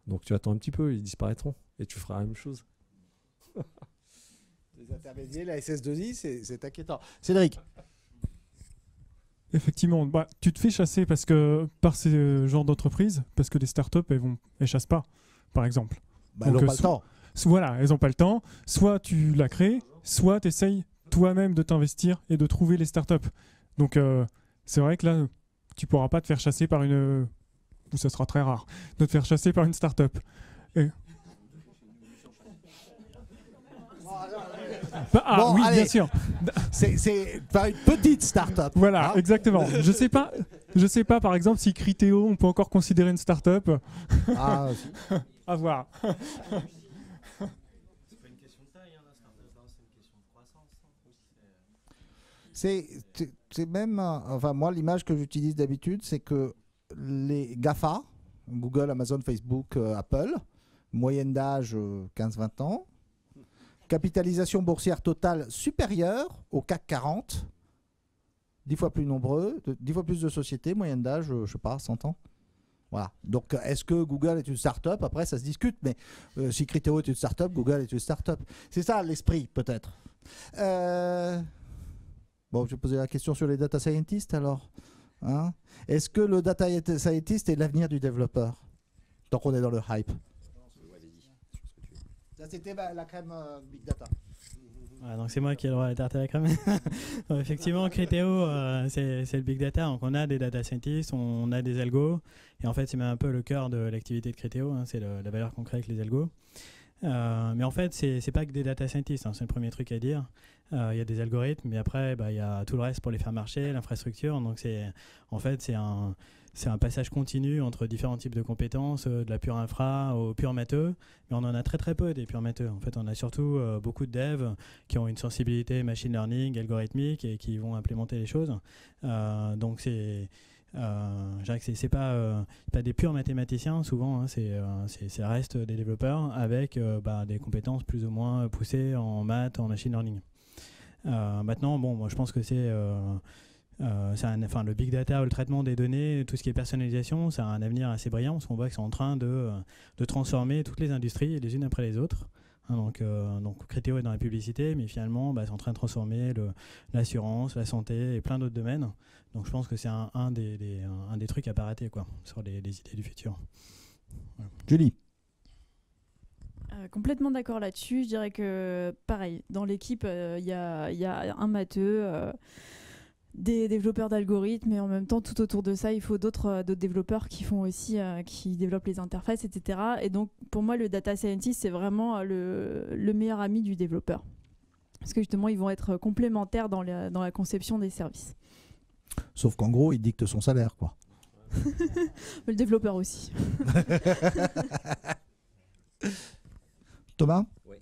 Donc tu attends un petit peu, ils disparaîtront et tu feras la même chose. Les intermédiaires, la SS2I, c'est inquiétant. Cédric. Effectivement, tu te fais chasser par ces genres d'entreprises, parce que les startups, elles chassent pas, par exemple. Elles n'ont pas le temps. Voilà, elles n'ont pas le temps. Soit tu la crées, soit tu essayes toi-même de t'investir et de trouver les startups. Donc, c'est vrai que là, tu ne pourras pas te faire chasser par ou ça sera très rare, de te faire chasser par une startup. Oui, allez, bien sûr. C'est par une petite start-up. Voilà, exactement. Je sais pas, par exemple, si Criteo, on peut encore considérer une start-up. À voir. C'est même, enfin moi l'image que j'utilise d'habitude, c'est que les GAFA, Google, Amazon, Facebook, Apple, moyenne d'âge 15-20 ans, capitalisation boursière totale supérieure au CAC 40, 10 fois plus nombreux, 10 fois plus de sociétés, moyenne d'âge, je sais pas, 100 ans. Voilà. Donc, est-ce que Google est une start-up? Après, ça se discute, mais si Criteo est une start-up, Google est une start-up. C'est ça l'esprit, peut-être. Bon, je vais poser la question sur les data scientists, alors. Hein, est-ce que le data scientist est l'avenir du développeur? Tant qu'on est dans le hype. Ça, c'était la crème Big Data. Ouais, donc c'est moi qui ai le droit de tarter la crème. Effectivement, Criteo, c'est le big data. Donc on a des data scientists, on a des algos. Et en fait, c'est même un peu le cœur de l'activité de Criteo. Hein, c'est la valeur qu'on crée avec les algos. Mais en fait, c'est pas que des data scientists. Hein, c'est le premier truc à dire. Il y a des algorithmes, mais après, il y a tout le reste pour les faire marcher, l'infrastructure. Donc en fait, c'est un passage continu entre différents types de compétences, de la pure infra au pur matheux, mais on en a très très peu des purs matheux. En fait, on a surtout beaucoup de devs qui ont une sensibilité machine learning, algorithmique et qui vont implémenter les choses. Donc je dirais que c'est pas des purs mathématiciens souvent, hein, c'est reste des développeurs avec des compétences plus ou moins poussées en maths, en machine learning. Maintenant, bon, moi je pense que le big data, le traitement des données, tout ce qui est personnalisation, ça a un avenir assez brillant parce qu'on voit que c'est en train de transformer toutes les industries les unes après les autres. Hein, donc Criteo est dans la publicité, mais finalement c'est en train de transformer l'assurance, la santé et plein d'autres domaines. Donc je pense que c'est un des trucs à pas rater quoi, sur les idées du futur. Voilà. Julie. Complètement d'accord là-dessus. Je dirais que pareil, dans l'équipe, il y a un matheux, des développeurs d'algorithmes, et en même temps, tout autour de ça, il faut d'autres développeurs qui font aussi, qui développent les interfaces, etc. Et donc, pour moi, le data scientist, c'est vraiment le meilleur ami du développeur. Parce que justement, ils vont être complémentaires dans la conception des services. Sauf qu'en gros, il dicte son salaire, quoi. Le développeur aussi. Thomas ? Oui.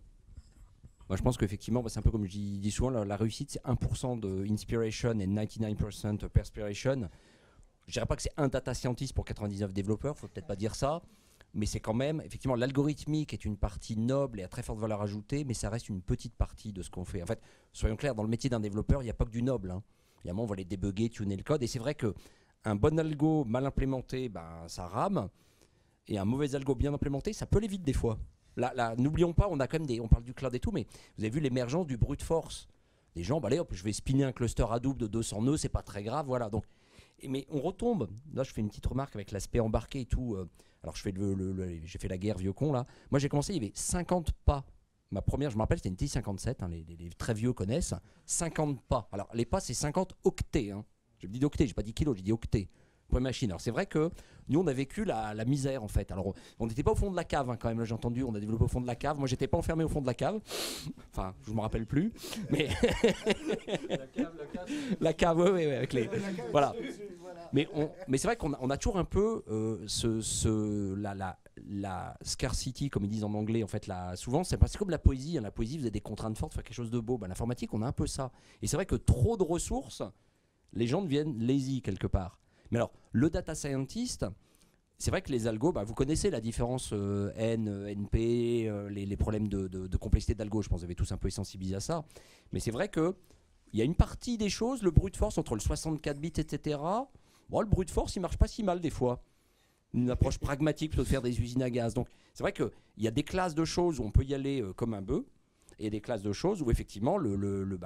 Moi, je pense qu'effectivement, c'est un peu comme je dis souvent, la réussite, c'est 1% de inspiration et 99% perspiration. Je dirais pas que c'est un data scientist pour 99 développeurs, faut peut-être pas dire ça, mais c'est quand même, effectivement, l'algorithmique est une partie noble et à très forte valeur ajoutée, mais ça reste une petite partie de ce qu'on fait. En fait, soyons clairs, dans le métier d'un développeur, il n'y a pas que du noble. Hein. Il y a un moment, on va les débugger, tuner le code, et c'est vrai qu'un bon algo mal implémenté, ça rame, et un mauvais algo bien implémenté, ça peut aller vite des fois. Là, n'oublions pas, on a quand même on parle du cloud et tout, mais vous avez vu l'émergence du brute force. Des gens, allez hop, je vais spinner un cluster Hadoop de 200 nœuds, c'est pas très grave, voilà. Donc, mais on retombe. Là, je fais une petite remarque avec l'aspect embarqué et tout. Alors, j'ai fait la guerre, vieux con, là. Moi, j'ai commencé, il y avait 50 pas. Ma première, je me rappelle, c'était une TI-57, hein, les très vieux connaissent. 50 pas. Alors, les pas, c'est 50 octets. Hein. J'ai dit octets, j'ai pas dit kilos, j'ai dit octets. Pour une machine. Alors c'est vrai que nous on a vécu la misère en fait. Alors on n'était pas au fond de la cave hein, quand même, là j'ai entendu, on a développé au fond de la cave. Moi j'étais pas enfermé au fond de la cave. Enfin je me rappelle plus. Mais la cave, oui, avec les. Voilà. Mais c'est vrai qu'on a toujours un peu la scarcity comme ils disent en anglais en fait. Souvent c'est comme la poésie. Hein. La poésie vous avez des contraintes fortes, faire quelque chose de beau. L'informatique on a un peu ça. Et c'est vrai que trop de ressources, les gens deviennent lazy quelque part. Mais alors, le data scientist, c'est vrai que les algos, vous connaissez la différence N, NP, les problèmes de complexité d'algo. Je pense que vous avez tous un peu sensibilisé à ça. Mais c'est vrai qu'il y a une partie des choses, le brute force entre le 64 bits, etc. Bon, le brute force, il marche pas si mal des fois. Une approche pragmatique plutôt de faire des usines à gaz. Donc, c'est vrai qu'il y a des classes de choses où on peut y aller comme un bœuf. Et des classes de choses où effectivement le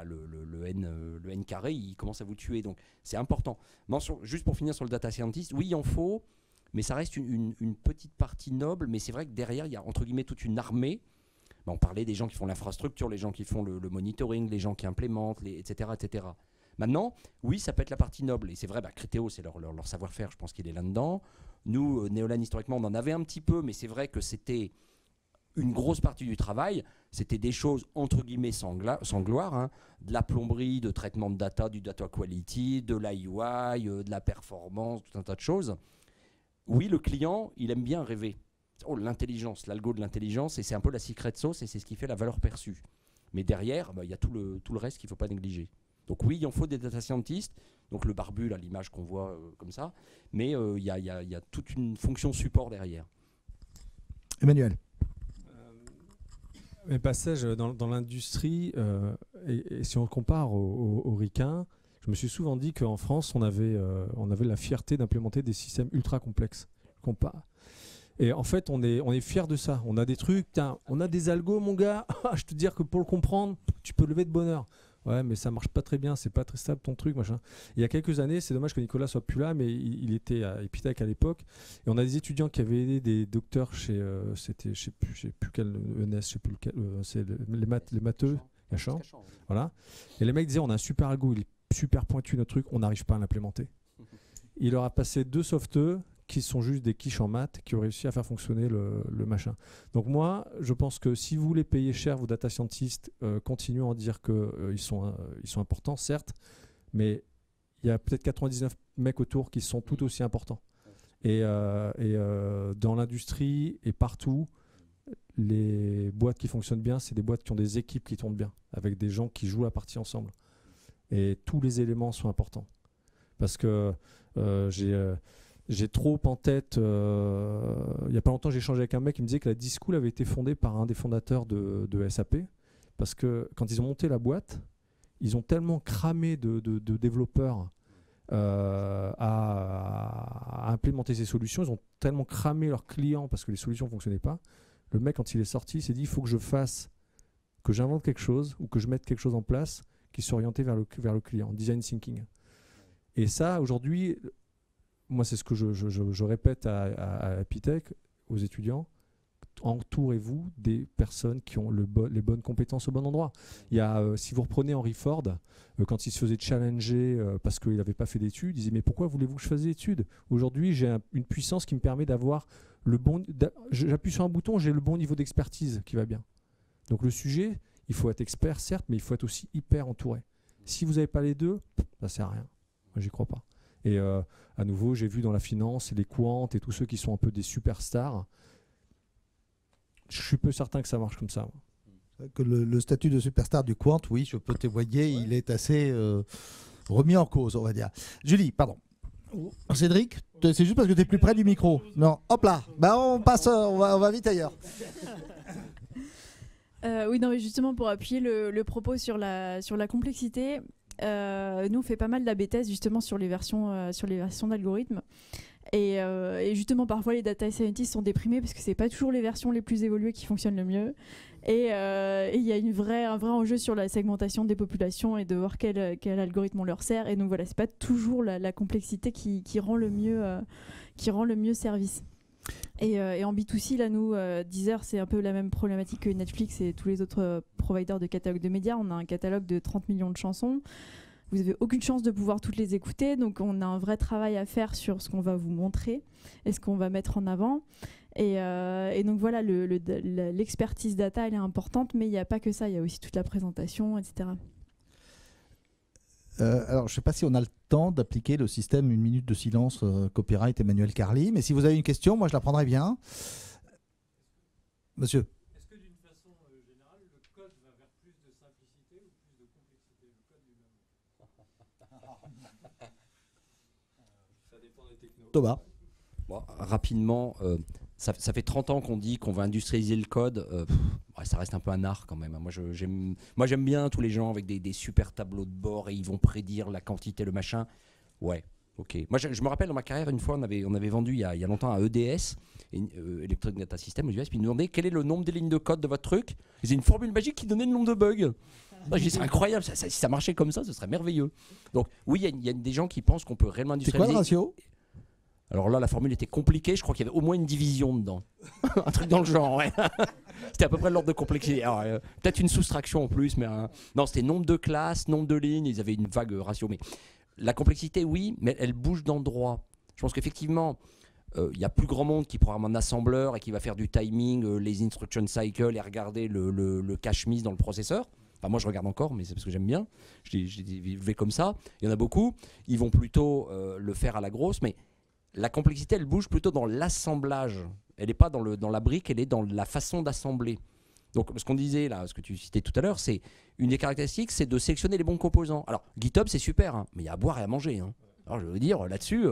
n carré il commence à vous tuer, donc c'est important. Juste pour finir sur le data scientist, oui il en faut, mais ça reste une petite partie noble, mais c'est vrai que derrière il y a entre guillemets toute une armée. On parlait des gens qui font l'infrastructure, les gens qui font le monitoring, les gens qui implémentent, etc., etc. Maintenant, oui ça peut être la partie noble, et c'est vrai, Criteo c'est leur savoir-faire, je pense qu'il est là-dedans. Nous, Neolan historiquement on en avait un petit peu, mais c'est vrai que c'était une grosse partie du travail, c'était des choses entre guillemets sans gloire, hein, de la plomberie, de traitement de data, du data quality, de la UI, de la performance, tout un tas de choses. Oui, le client, il aime bien rêver. Oh, l'intelligence, l'algo de l'intelligence, et c'est un peu la secret sauce, et c'est ce qui fait la valeur perçue. Mais derrière, il y a tout le reste qu'il ne faut pas négliger. Donc oui, il en faut des data scientists, donc le barbu, là, l'image qu'on voit comme ça, mais il y a toute une fonction support derrière. Emmanuel. Mes passages dans l'industrie, et si on compare au ricain, je me suis souvent dit qu'en France, on avait la fierté d'implémenter des systèmes ultra complexes. Et en fait, on est fiers de ça. On a des trucs, on a des algos, mon gars. Je te dis que pour le comprendre, tu peux lever de bonheur. Ouais, mais ça marche pas très bien, c'est pas très stable ton truc, machin. Il y a quelques années, c'est dommage que Nicolas soit plus là, mais il était à Epitech à l'époque. Et on a des étudiants qui avaient aidé des docteurs chez, c'était, je sais plus quel ENS, je sais plus lequel, c'est les matheux, Cachan. Voilà. Et les mecs disaient, on a un super algo, il est super pointu notre truc, on n'arrive pas à l'implémenter. Il leur a passé 2 softs qui sont juste des quiches en maths qui ont réussi à faire fonctionner le machin. Donc moi, je pense que si vous voulez payer cher vos data scientists, continuez à en dire qu'ils sont importants, certes, mais il y a peut-être 99 mecs autour qui sont tout aussi importants. Et dans l'industrie et partout, les boîtes qui fonctionnent bien, c'est des boîtes qui ont des équipes qui tournent bien, avec des gens qui jouent la partie ensemble. Et tous les éléments sont importants. Parce que j'ai trop en tête, il n'y a pas longtemps j'ai échangé avec un mec qui me disait que la D-School avait été fondée par un des fondateurs de SAP, parce que quand ils ont monté la boîte, ils ont tellement cramé de développeurs à implémenter ces solutions, ils ont tellement cramé leurs clients parce que les solutions ne fonctionnaient pas. Le mec, quand il est sorti, il s'est dit il faut que j'invente quelque chose ou que je mette quelque chose en place qui soit orienté vers le client, design thinking. Et ça, aujourd'hui, moi, c'est ce que je répète à Epitech, aux étudiants, entourez-vous des personnes qui ont les bonnes compétences au bon endroit. Il y a, si vous reprenez Henry Ford, quand il se faisait challenger parce qu'il n'avait pas fait d'études, il disait mais pourquoi voulez-vous que je fasse des études? Aujourd'hui, j'ai une puissance qui me permet d'avoir le bon... J'appuie sur un bouton, j'ai le bon niveau d'expertise qui va bien. Donc le sujet, il faut être expert, certes, mais il faut être aussi hyper entouré. Si vous n'avez pas les deux, ça ne sert à rien. Moi, j'y crois pas. Et à nouveau, j'ai vu dans la finance, les quants et tous ceux qui sont un peu des superstars, je suis peu certain que ça marche comme ça. Que le statut de superstar du quant, oui, je peux témoigner, il est assez remis en cause, on va dire. Julie, pardon. Cédric, c'est juste parce que tu es plus près du micro. Non, hop là, bah on passe, on va vite ailleurs. Oui, non, mais justement pour appuyer le propos sur la complexité, nous on fait pas mal d'AB tests justement sur les versions d'algorithmes. Et justement, parfois, les data scientists sont déprimés parce que c'est pas toujours les versions les plus évoluées qui fonctionnent le mieux. Et il y a un vrai enjeu sur la segmentation des populations et de voir quel algorithme on leur sert. Et donc voilà, c'est pas toujours la complexité qui rend le mieux service. Et en B2C, là, nous, Deezer, c'est un peu la même problématique que Netflix et tous les autres providers de catalogue de médias. On a un catalogue de 30 millions de chansons. Vous n'avez aucune chance de pouvoir toutes les écouter, donc on a un vrai travail à faire sur ce qu'on va vous montrer et ce qu'on va mettre en avant. Et donc voilà, l'expertise data, elle est importante, mais il n'y a pas que ça, il y a aussi toute la présentation, etc. Alors, je ne sais pas si on a le temps d'appliquer le système 1 minute de silence copyright Emmanuel Carly, mais si vous avez une question, moi je la prendrai bien. Monsieur. Est-ce que d'une façon générale, le code va vers plus de simplicité ou plus de complexité, le code lui-même? Ça dépend des technos. Thomas. Bon, rapidement, ça fait 30 ans qu'on dit qu'on va industrialiser le code. Ça reste un peu un art quand même. Moi, j'aime bien tous les gens avec des super tableaux de bord et ils vont prédire la quantité, le machin. Ouais, ok. Moi, je me rappelle dans ma carrière, une fois, on avait vendu il y a longtemps à EDS, Electronic Data System aux US, puis ils nous demandaient quel est le nombre de lignes de code de votre truc. Ils faisaient une formule magique qui donnait le nombre de bugs. Moi, je dis, c'est incroyable, si ça marchait comme ça, ce serait merveilleux. Donc, oui, il y a des gens qui pensent qu'on peut réellement industrialiser. C'est quoi le ratio ? Alors là, la formule était compliquée. Je crois qu'il y avait au moins une division dedans. Un truc dans le genre, ouais. C'était à peu près l'ordre de complexité. Peut-être une soustraction en plus, mais non, c'était nombre de classes, nombre de lignes. Ils avaient une vague ratio. Mais la complexité, oui, mais elle bouge d'endroit. Je pense qu'effectivement, il y a plus grand monde qui programme un assembleur et qui va faire du timing, les instruction cycles et regarder le cache mise dans le processeur. Enfin, moi, je regarde encore, mais c'est parce que j'aime bien. Je vais comme ça. Il y en a beaucoup. Ils vont plutôt le faire à la grosse, mais la complexité, elle bouge plutôt dans l'assemblage. Elle n'est pas dans la brique, elle est dans la façon d'assembler. Donc ce qu'on disait là, ce que tu citais tout à l'heure, c'est une des caractéristiques, c'est de sélectionner les bons composants. Alors GitHub c'est super, hein, mais il y a à boire et à manger. Hein. Alors je veux dire, là-dessus,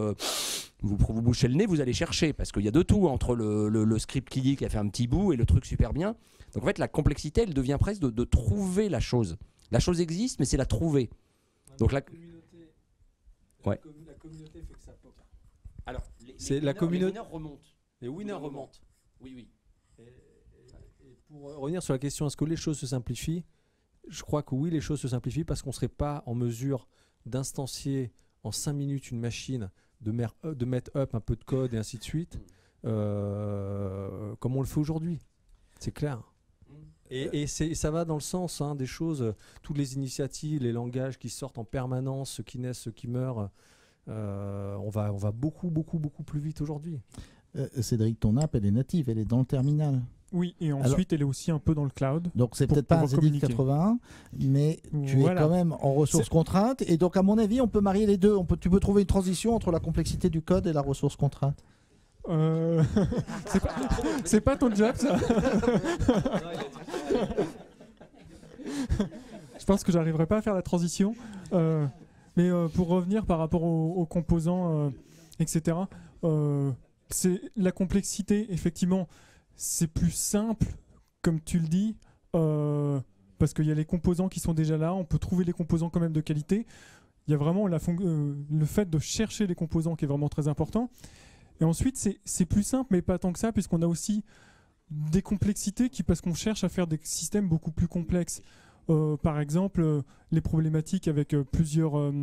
vous bouchez le nez, vous allez chercher, parce qu'il y a de tout entre le script qui dit qu'il a fait un petit bout et le truc super bien. Donc en fait, la complexité, elle devient presque de trouver la chose. La chose existe, mais c'est la trouver. Donc la communauté, ouais. La communauté fait que ça pop. Alors, les winners remontent. Les winners remontent. Oui, oui. Et pour revenir sur la question, est-ce que les choses se simplifient? Je crois que oui, les choses se simplifient parce qu'on ne serait pas en mesure d'instancier en 5 minutes une machine, de mettre up un peu de code et ainsi de suite, comme on le fait aujourd'hui. C'est clair. Et ça va dans le sens des choses, toutes les initiatives, les langages qui sortent en permanence, ceux qui naissent, ceux qui meurent, on va beaucoup plus vite aujourd'hui. Cédric, ton app, elle est native, elle est dans le terminal. Oui, et ensuite elle est aussi un peu dans le cloud. Donc c'est peut-être pas un ZX 81, mais tu es quand même en ressources contraintes. Et donc à mon avis, on peut marier les deux. Tu peux trouver une transition entre la complexité du code et la ressource contrainte. C'est pas ton job, ça. Je pense que j'arriverai pas à faire la transition. Mais pour revenir par rapport aux composants, etc., c'est la complexité, effectivement, c'est plus simple, comme tu le dis, parce qu'il y a les composants qui sont déjà là, on peut trouver les composants quand même de qualité. Il y a vraiment le fait de chercher les composants qui est vraiment très important. Et ensuite, c'est plus simple, mais pas tant que ça, puisqu'on a aussi des complexités parce qu'on cherche à faire des systèmes beaucoup plus complexes. Par exemple, les problématiques avec plusieurs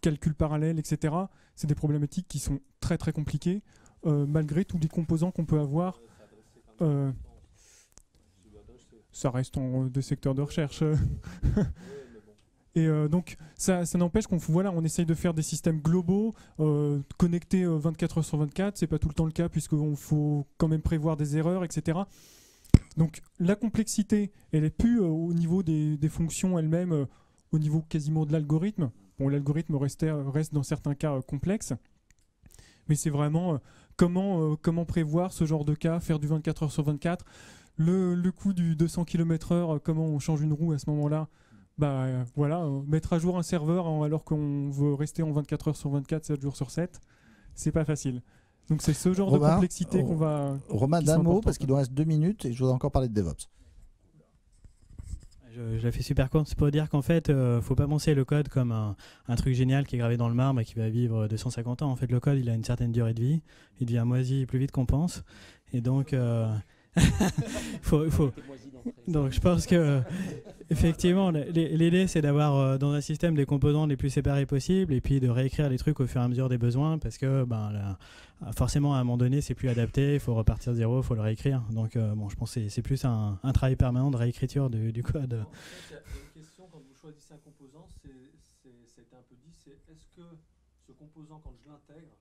calculs parallèles, etc., c'est des problématiques qui sont très très compliquées, malgré tous les composants qu'on peut avoir. Ça reste des secteurs de recherche. Et donc, ça n'empêche on essaye de faire des systèmes globaux, connectés 24 heures sur 24. C'est pas tout le temps le cas, puisqu'il faut quand même prévoir des erreurs, etc. Donc, la complexité, elle est plus au niveau des fonctions elles-mêmes, au niveau quasiment de l'algorithme. Bon, l'algorithme reste dans certains cas complexe, mais c'est vraiment comment prévoir ce genre de cas, faire du 24 heures sur 24. Le coût du 200 km/h, comment on change une roue à ce moment-là. Mettre à jour un serveur alors qu'on veut rester en 24 heures sur 24, 7 jours sur 7, c'est pas facile. Donc c'est ce genre de complexité qu'on va... Romain, d'un mot, parce qu'il nous reste 2 minutes et je voudrais encore parler de DevOps. Je la fais super courte. C'est pour dire qu'en fait, faut pas penser le code comme un truc génial qui est gravé dans le marbre et qui va vivre 250 ans. En fait, le code, il a une certaine durée de vie. Il devient moisi plus vite qu'on pense. Et donc... Donc je pense que effectivement l'idée c'est d'avoir dans un système des composants les plus séparés possibles et puis de réécrire les trucs au fur et à mesure des besoins parce que forcément à un moment donné c'est plus adapté, il faut repartir de zéro, il faut le réécrire. Donc je pense que c'est plus un travail permanent de réécriture du code. Alors, en fait, il y a une question quand vous choisissez un composant, c'est un peu dit, c'est est-ce que ce composant quand je l'intègre,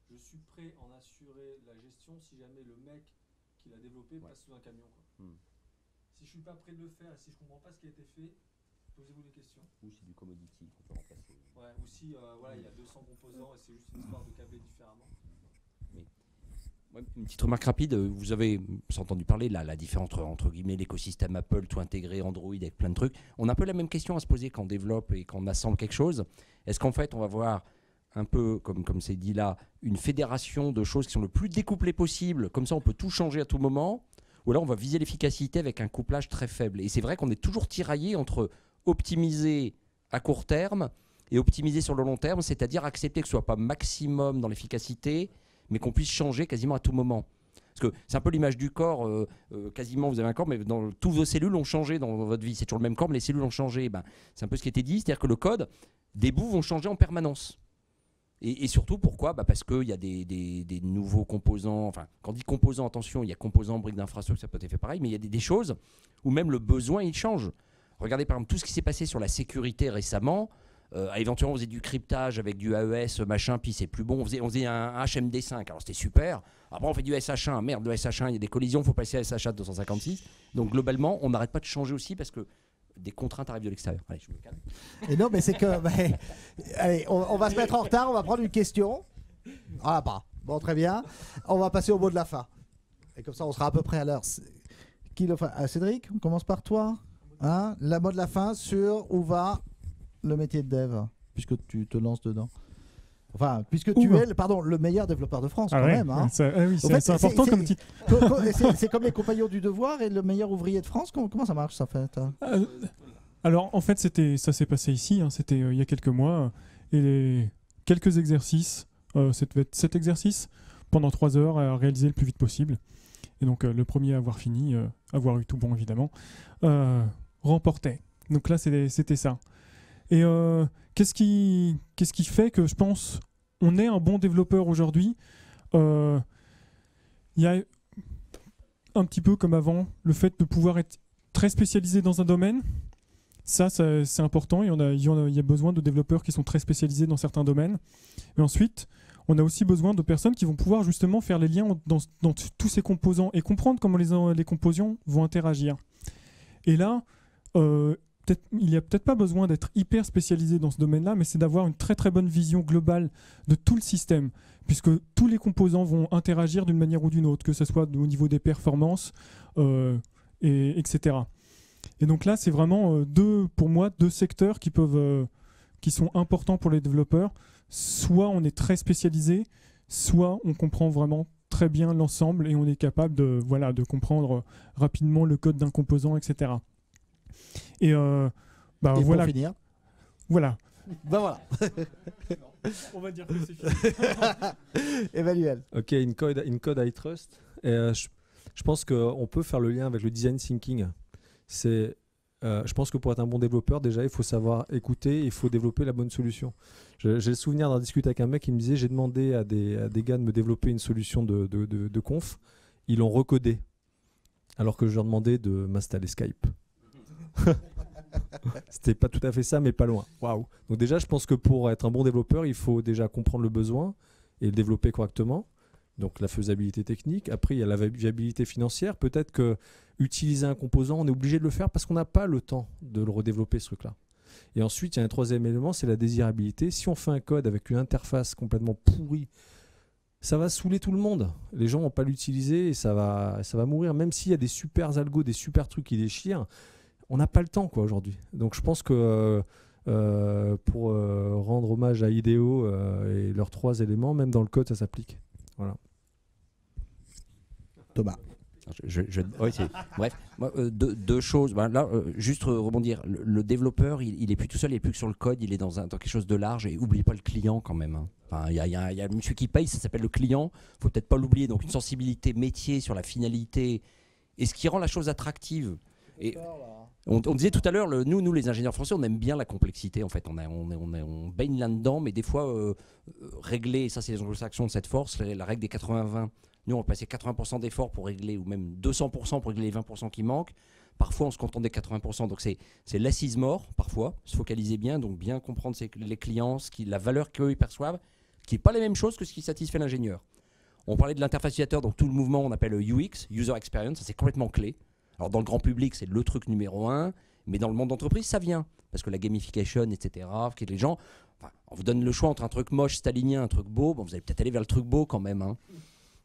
je suis prêt à en assurer la gestion si jamais le mec qui l'a développé passe sous un camion, quoi. Si je suis pas prêt de le faire, si je comprends pas ce qui a été fait, posez-vous des questions. Ou c'est du commodity qu'on peut remplacer. Ouais, ou si il y a 200 composants et c'est juste une histoire de câbler différemment. Mais, une petite remarque rapide, vous avez entendu parler de la différence entre guillemets l'écosystème Apple, tout intégré, Android avec plein de trucs. On a un peu la même question à se poser quand on développe et quand on assemble quelque chose. Est-ce qu'en fait on va voir un peu, comme c'est dit là, une fédération de choses qui sont le plus découplées possible, comme ça on peut tout changer à tout moment, ou alors on va viser l'efficacité avec un couplage très faible. Et c'est vrai qu'on est toujours tiraillé entre optimiser à court terme et optimiser sur le long terme, c'est-à-dire accepter que ce ne soit pas maximum dans l'efficacité, mais qu'on puisse changer quasiment à tout moment. Parce que c'est un peu l'image du corps, quasiment vous avez un corps, mais tous vos cellules ont changé dans votre vie. C'est toujours le même corps, mais les cellules ont changé. C'est un peu ce qui a été dit, c'est-à-dire que le code, des bouts vont changer en permanence. Et surtout, pourquoi ? Parce qu'il y a des nouveaux composants. Enfin, quand on dit composants, attention, il y a composants, briques d'infrastructure, ça peut être fait pareil, mais il y a des choses où même le besoin, il change. Regardez par exemple tout ce qui s'est passé sur la sécurité récemment. Éventuellement, on faisait du cryptage avec du AES, machin, puis c'est plus bon. On faisait un HMD5, alors c'était super. Après, on fait du SH1. Merde, le SH1, il y a des collisions, il faut passer à SH1 256. Donc, globalement, on n'arrête pas de changer aussi parce que des contraintes arrivent de l'extérieur. Allez, je me calme. Et non, mais c'est que... allez, on va se mettre en retard, on va prendre une question. Ah, pas. Bon, très bien. On va passer au mot de la fin. Et comme ça, on sera à peu près à l'heure. Cédric, on commence par toi. Hein, la mot de la fin sur où va le métier de dev, puisque tu te lances dedans. Enfin, puisque tu es le meilleur développeur de France, quand même. Hein. Oui, c'est important comme titre. C'est comme les compagnons du devoir et le meilleur ouvrier de France. Comment ça marche, ça fait Alors, en fait, ça s'est passé ici. Hein, c'était il y a quelques mois. Et quelques exercices. Cet exercice, pendant 3 heures, à réaliser le plus vite possible. Et donc, le premier à avoir fini, avoir eu tout bon, évidemment, remportait. Donc là, c'était ça. Et qu'est-ce qui fait que je pense on est un bon développeur aujourd'hui? Il y a un petit peu comme avant le fait de pouvoir être très spécialisé dans un domaine. Ça c'est important. Il y a besoin de développeurs qui sont très spécialisés dans certains domaines. Mais ensuite, on a aussi besoin de personnes qui vont pouvoir justement faire les liens dans tous ces composants et comprendre comment les composants vont interagir. Et là, il n'y a peut-être pas besoin d'être hyper spécialisé dans ce domaine-là, mais c'est d'avoir une très très bonne vision globale de tout le système, puisque tous les composants vont interagir d'une manière ou d'une autre, que ce soit au niveau des performances, etc. Et donc là, c'est vraiment pour moi deux secteurs qui sont importants pour les développeurs. Soit on est très spécialisé, soit on comprend vraiment très bien l'ensemble et on est capable de comprendre rapidement le code d'un composant, etc. Et pour finir. Voilà. Voilà. On va dire que c'est fini. Emmanuel. Ok, in code I trust. Et, je pense qu'on peut faire le lien avec le design thinking. Je pense que pour être un bon développeur, déjà, il faut savoir écouter, il faut développer la bonne solution. J'ai le souvenir d'en discuter avec un mec qui me disait, j'ai demandé à des gars de me développer une solution de conf. Ils l'ont recodé, alors que je leur demandais de m'installer Skype. C'était pas tout à fait ça, mais pas loin. Waouh. Donc déjà, je pense que pour être un bon développeur, il faut déjà comprendre le besoin et le développer correctement. Donc la faisabilité technique. Après, il y a la viabilité financière. Peut-être que utiliser un composant, on est obligé de le faire parce qu'on n'a pas le temps de le redévelopper, ce truc-là. Et ensuite, il y a un troisième élément, c'est la désirabilité. Si on fait un code avec une interface complètement pourrie, ça va saouler tout le monde. Les gens vont pas l'utiliser et ça va mourir. Même s'il y a des super algos, des super trucs qui déchirent, on n'a pas le temps aujourd'hui. Donc je pense que pour rendre hommage à IDEO et leurs 3 éléments, même dans le code, ça s'applique. Voilà. Thomas. Bref, deux choses. Là, juste rebondir. Le développeur, il est plus tout seul, il est plus que sur le code, il est dans quelque chose de large. Et n'oubliez pas le client quand même. Hein. Enfin, il y a monsieur qui paye, ça s'appelle le client. Faut peut-être pas l'oublier. Donc une sensibilité métier sur la finalité et ce qui rend la chose attractive. Et on disait tout à l'heure, nous les ingénieurs français, on aime bien la complexité. En fait, on baigne là-dedans, mais des fois régler, ça c'est les anglo-saxons de cette force, la règle des 80-20. Nous, on va passer 80% d'efforts pour régler, ou même 200% pour régler les 20% qui manquent. Parfois, on se contente des 80%. Donc, c'est l'assise-mort, parfois. Se focaliser bien, donc bien comprendre les clients, la valeur qu'eux ils perçoivent, qui n'est pas la même chose que ce qui satisfait l'ingénieur. On parlait de l'interface utilisateur, donc tout le mouvement, on appelle UX, User Experience, ça c'est complètement clé. Alors, dans le grand public, c'est le truc numéro 1, mais dans le monde d'entreprise, ça vient. Parce que la gamification, etc., que les gens, on vous donne le choix entre un truc moche, stalinien, un truc beau, bon, vous allez peut-être aller vers le truc beau quand même, hein.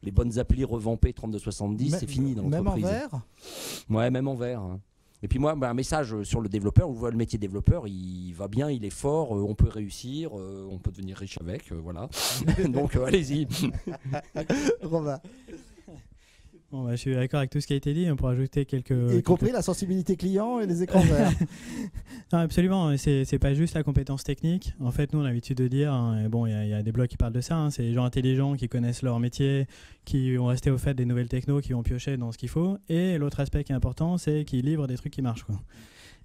Les bonnes applis revampées 3270, c'est fini dans l'entreprise. Même en vert ? Ouais, même en vert. Hein. Et puis moi, un message sur le développeur, on voit le métier développeur, il va bien, il est fort, on peut réussir, on peut devenir riche avec, voilà. Donc allez-y. Romain. Bon, je suis d'accord avec tout ce qui a été dit, on pourra ajouter y compris la sensibilité client et les écrans verts. Non, absolument, c'est pas juste la compétence technique. En fait, nous on a l'habitude de dire, hein, et bon, il y a des blogs qui parlent de ça, hein, c'est les gens intelligents qui connaissent leur métier, qui ont resté au fait des nouvelles technos, qui vont piocher dans ce qu'il faut. Et l'autre aspect qui est important, c'est qu'ils livrent des trucs qui marchent, quoi.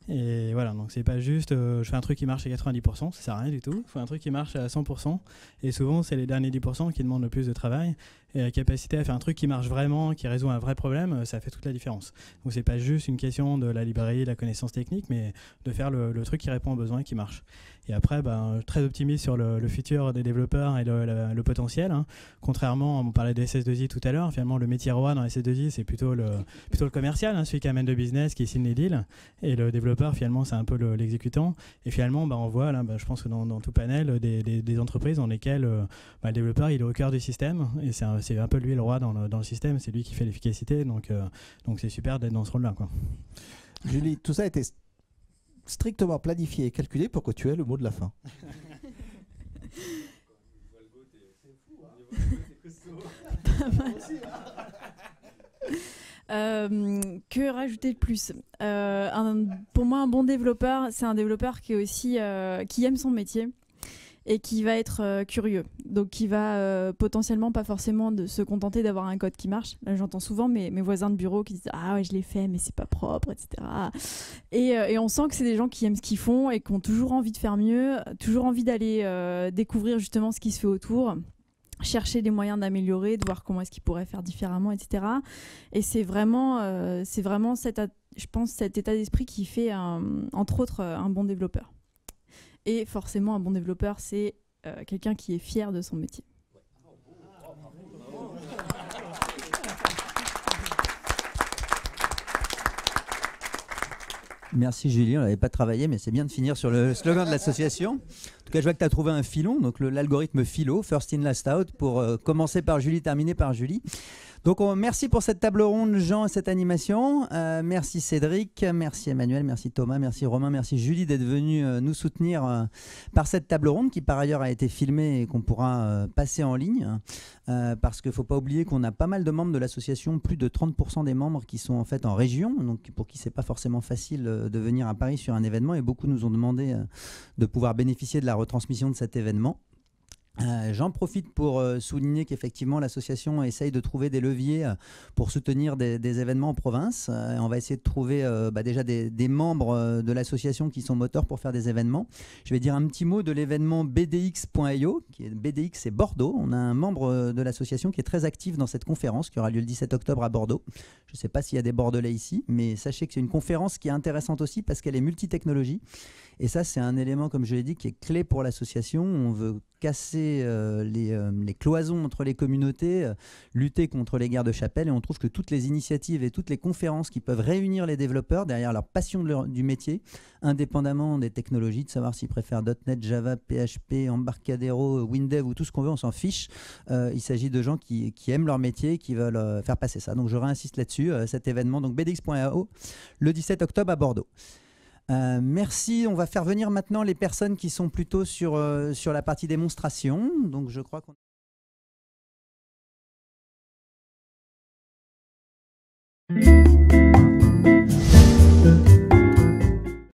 Et voilà, donc c'est pas juste je fais un truc qui marche à 90%, ça sert à rien du tout. Il faut un truc qui marche à 100%. Et souvent, c'est les derniers 10% qui demandent le plus de travail. Et la capacité à faire un truc qui marche vraiment, qui résout un vrai problème, ça fait toute la différence. Donc c'est pas juste une question de la librairie, de la connaissance technique, mais de faire le truc qui répond aux besoins et qui marche. Et après, très optimiste sur le futur des développeurs et le potentiel. Hein. Contrairement, on parlait des SS2I tout à l'heure, finalement le métier roi dans les SS2I, c'est plutôt le commercial, hein, celui qui amène le business, qui signe les deals. Et le développeur, finalement, c'est un peu l'exécutant. Et finalement, on voit, là, je pense que dans tout panel, des entreprises dans lesquelles le développeur, il est au cœur du système. Et c'est c'est un peu lui le roi dans le système, c'est lui qui fait l'efficacité, donc c'est super d'être dans ce rôle-là, quoi. Julie, tout ça a été strictement planifié et calculé pour que tu aies le mot de la fin. Que rajouter de plus? Pour moi, un bon développeur, c'est un développeur qui est aussi qui aime son métier et qui va être curieux. Donc, qui va potentiellement pas forcément se contenter d'avoir un code qui marche. Là, j'entends souvent mes voisins de bureau qui disent ah ouais, je l'ai fait, mais c'est pas propre, etc. Et on sent que c'est des gens qui aiment ce qu'ils font et qui ont toujours envie de faire mieux, toujours envie d'aller découvrir justement ce qui se fait autour, chercher des moyens d'améliorer, de voir comment est-ce qu'ils pourraient faire différemment, etc. Et c'est vraiment je pense, cet état d'esprit qui fait, entre autres, un bon développeur. Et forcément, un bon développeur, c'est quelqu'un qui est fier de son métier. Merci Julie, on n'avait pas travaillé, mais c'est bien de finir sur le slogan de l'association. En tout cas, je vois que tu as trouvé un filon, donc l'algorithme philo, first in, last out, pour commencer par Julie, terminer par Julie. Donc merci pour cette table ronde, Jean, et cette animation. Merci Cédric, merci Emmanuel, merci Thomas, merci Romain, merci Julie d'être venus nous soutenir par cette table ronde qui par ailleurs a été filmée et qu'on pourra passer en ligne. Parce qu'il ne faut pas oublier qu'on a pas mal de membres de l'association, plus de 30% des membres qui sont en fait en région, donc pour qui c'est pas forcément facile de venir à Paris sur un événement, et beaucoup nous ont demandé de pouvoir bénéficier de la retransmission de cet événement. J'en profite pour souligner qu'effectivement l'association essaye de trouver des leviers pour soutenir des événements en province. On va essayer de trouver déjà des membres de l'association qui sont moteurs pour faire des événements. Je vais dire un petit mot de l'événement BDX.io, qui est BDX, c'est Bordeaux. On a un membre de l'association qui est très actif dans cette conférence qui aura lieu le 17 octobre à Bordeaux. Je ne sais pas s'il y a des Bordelais ici, mais sachez que c'est une conférence qui est intéressante aussi parce qu'elle est multitechnologie. Et ça, c'est un élément, comme je l'ai dit, qui est clé pour l'association. On veut casser les cloisons entre les communautés, lutter contre les guerres de chapelle. Et on trouve que toutes les initiatives et toutes les conférences qui peuvent réunir les développeurs derrière leur passion du métier, indépendamment des technologies, de savoir s'ils préfèrent .NET, Java, PHP, Embarcadero, WinDev ou tout ce qu'on veut, on s'en fiche. Il s'agit de gens qui aiment leur métier et qui veulent faire passer ça. Donc je réinsiste là-dessus, cet événement, donc BDX.io, le 17 octobre à Bordeaux. Merci, on va faire venir maintenant les personnes qui sont plutôt sur la partie démonstration. Donc je crois qu'on...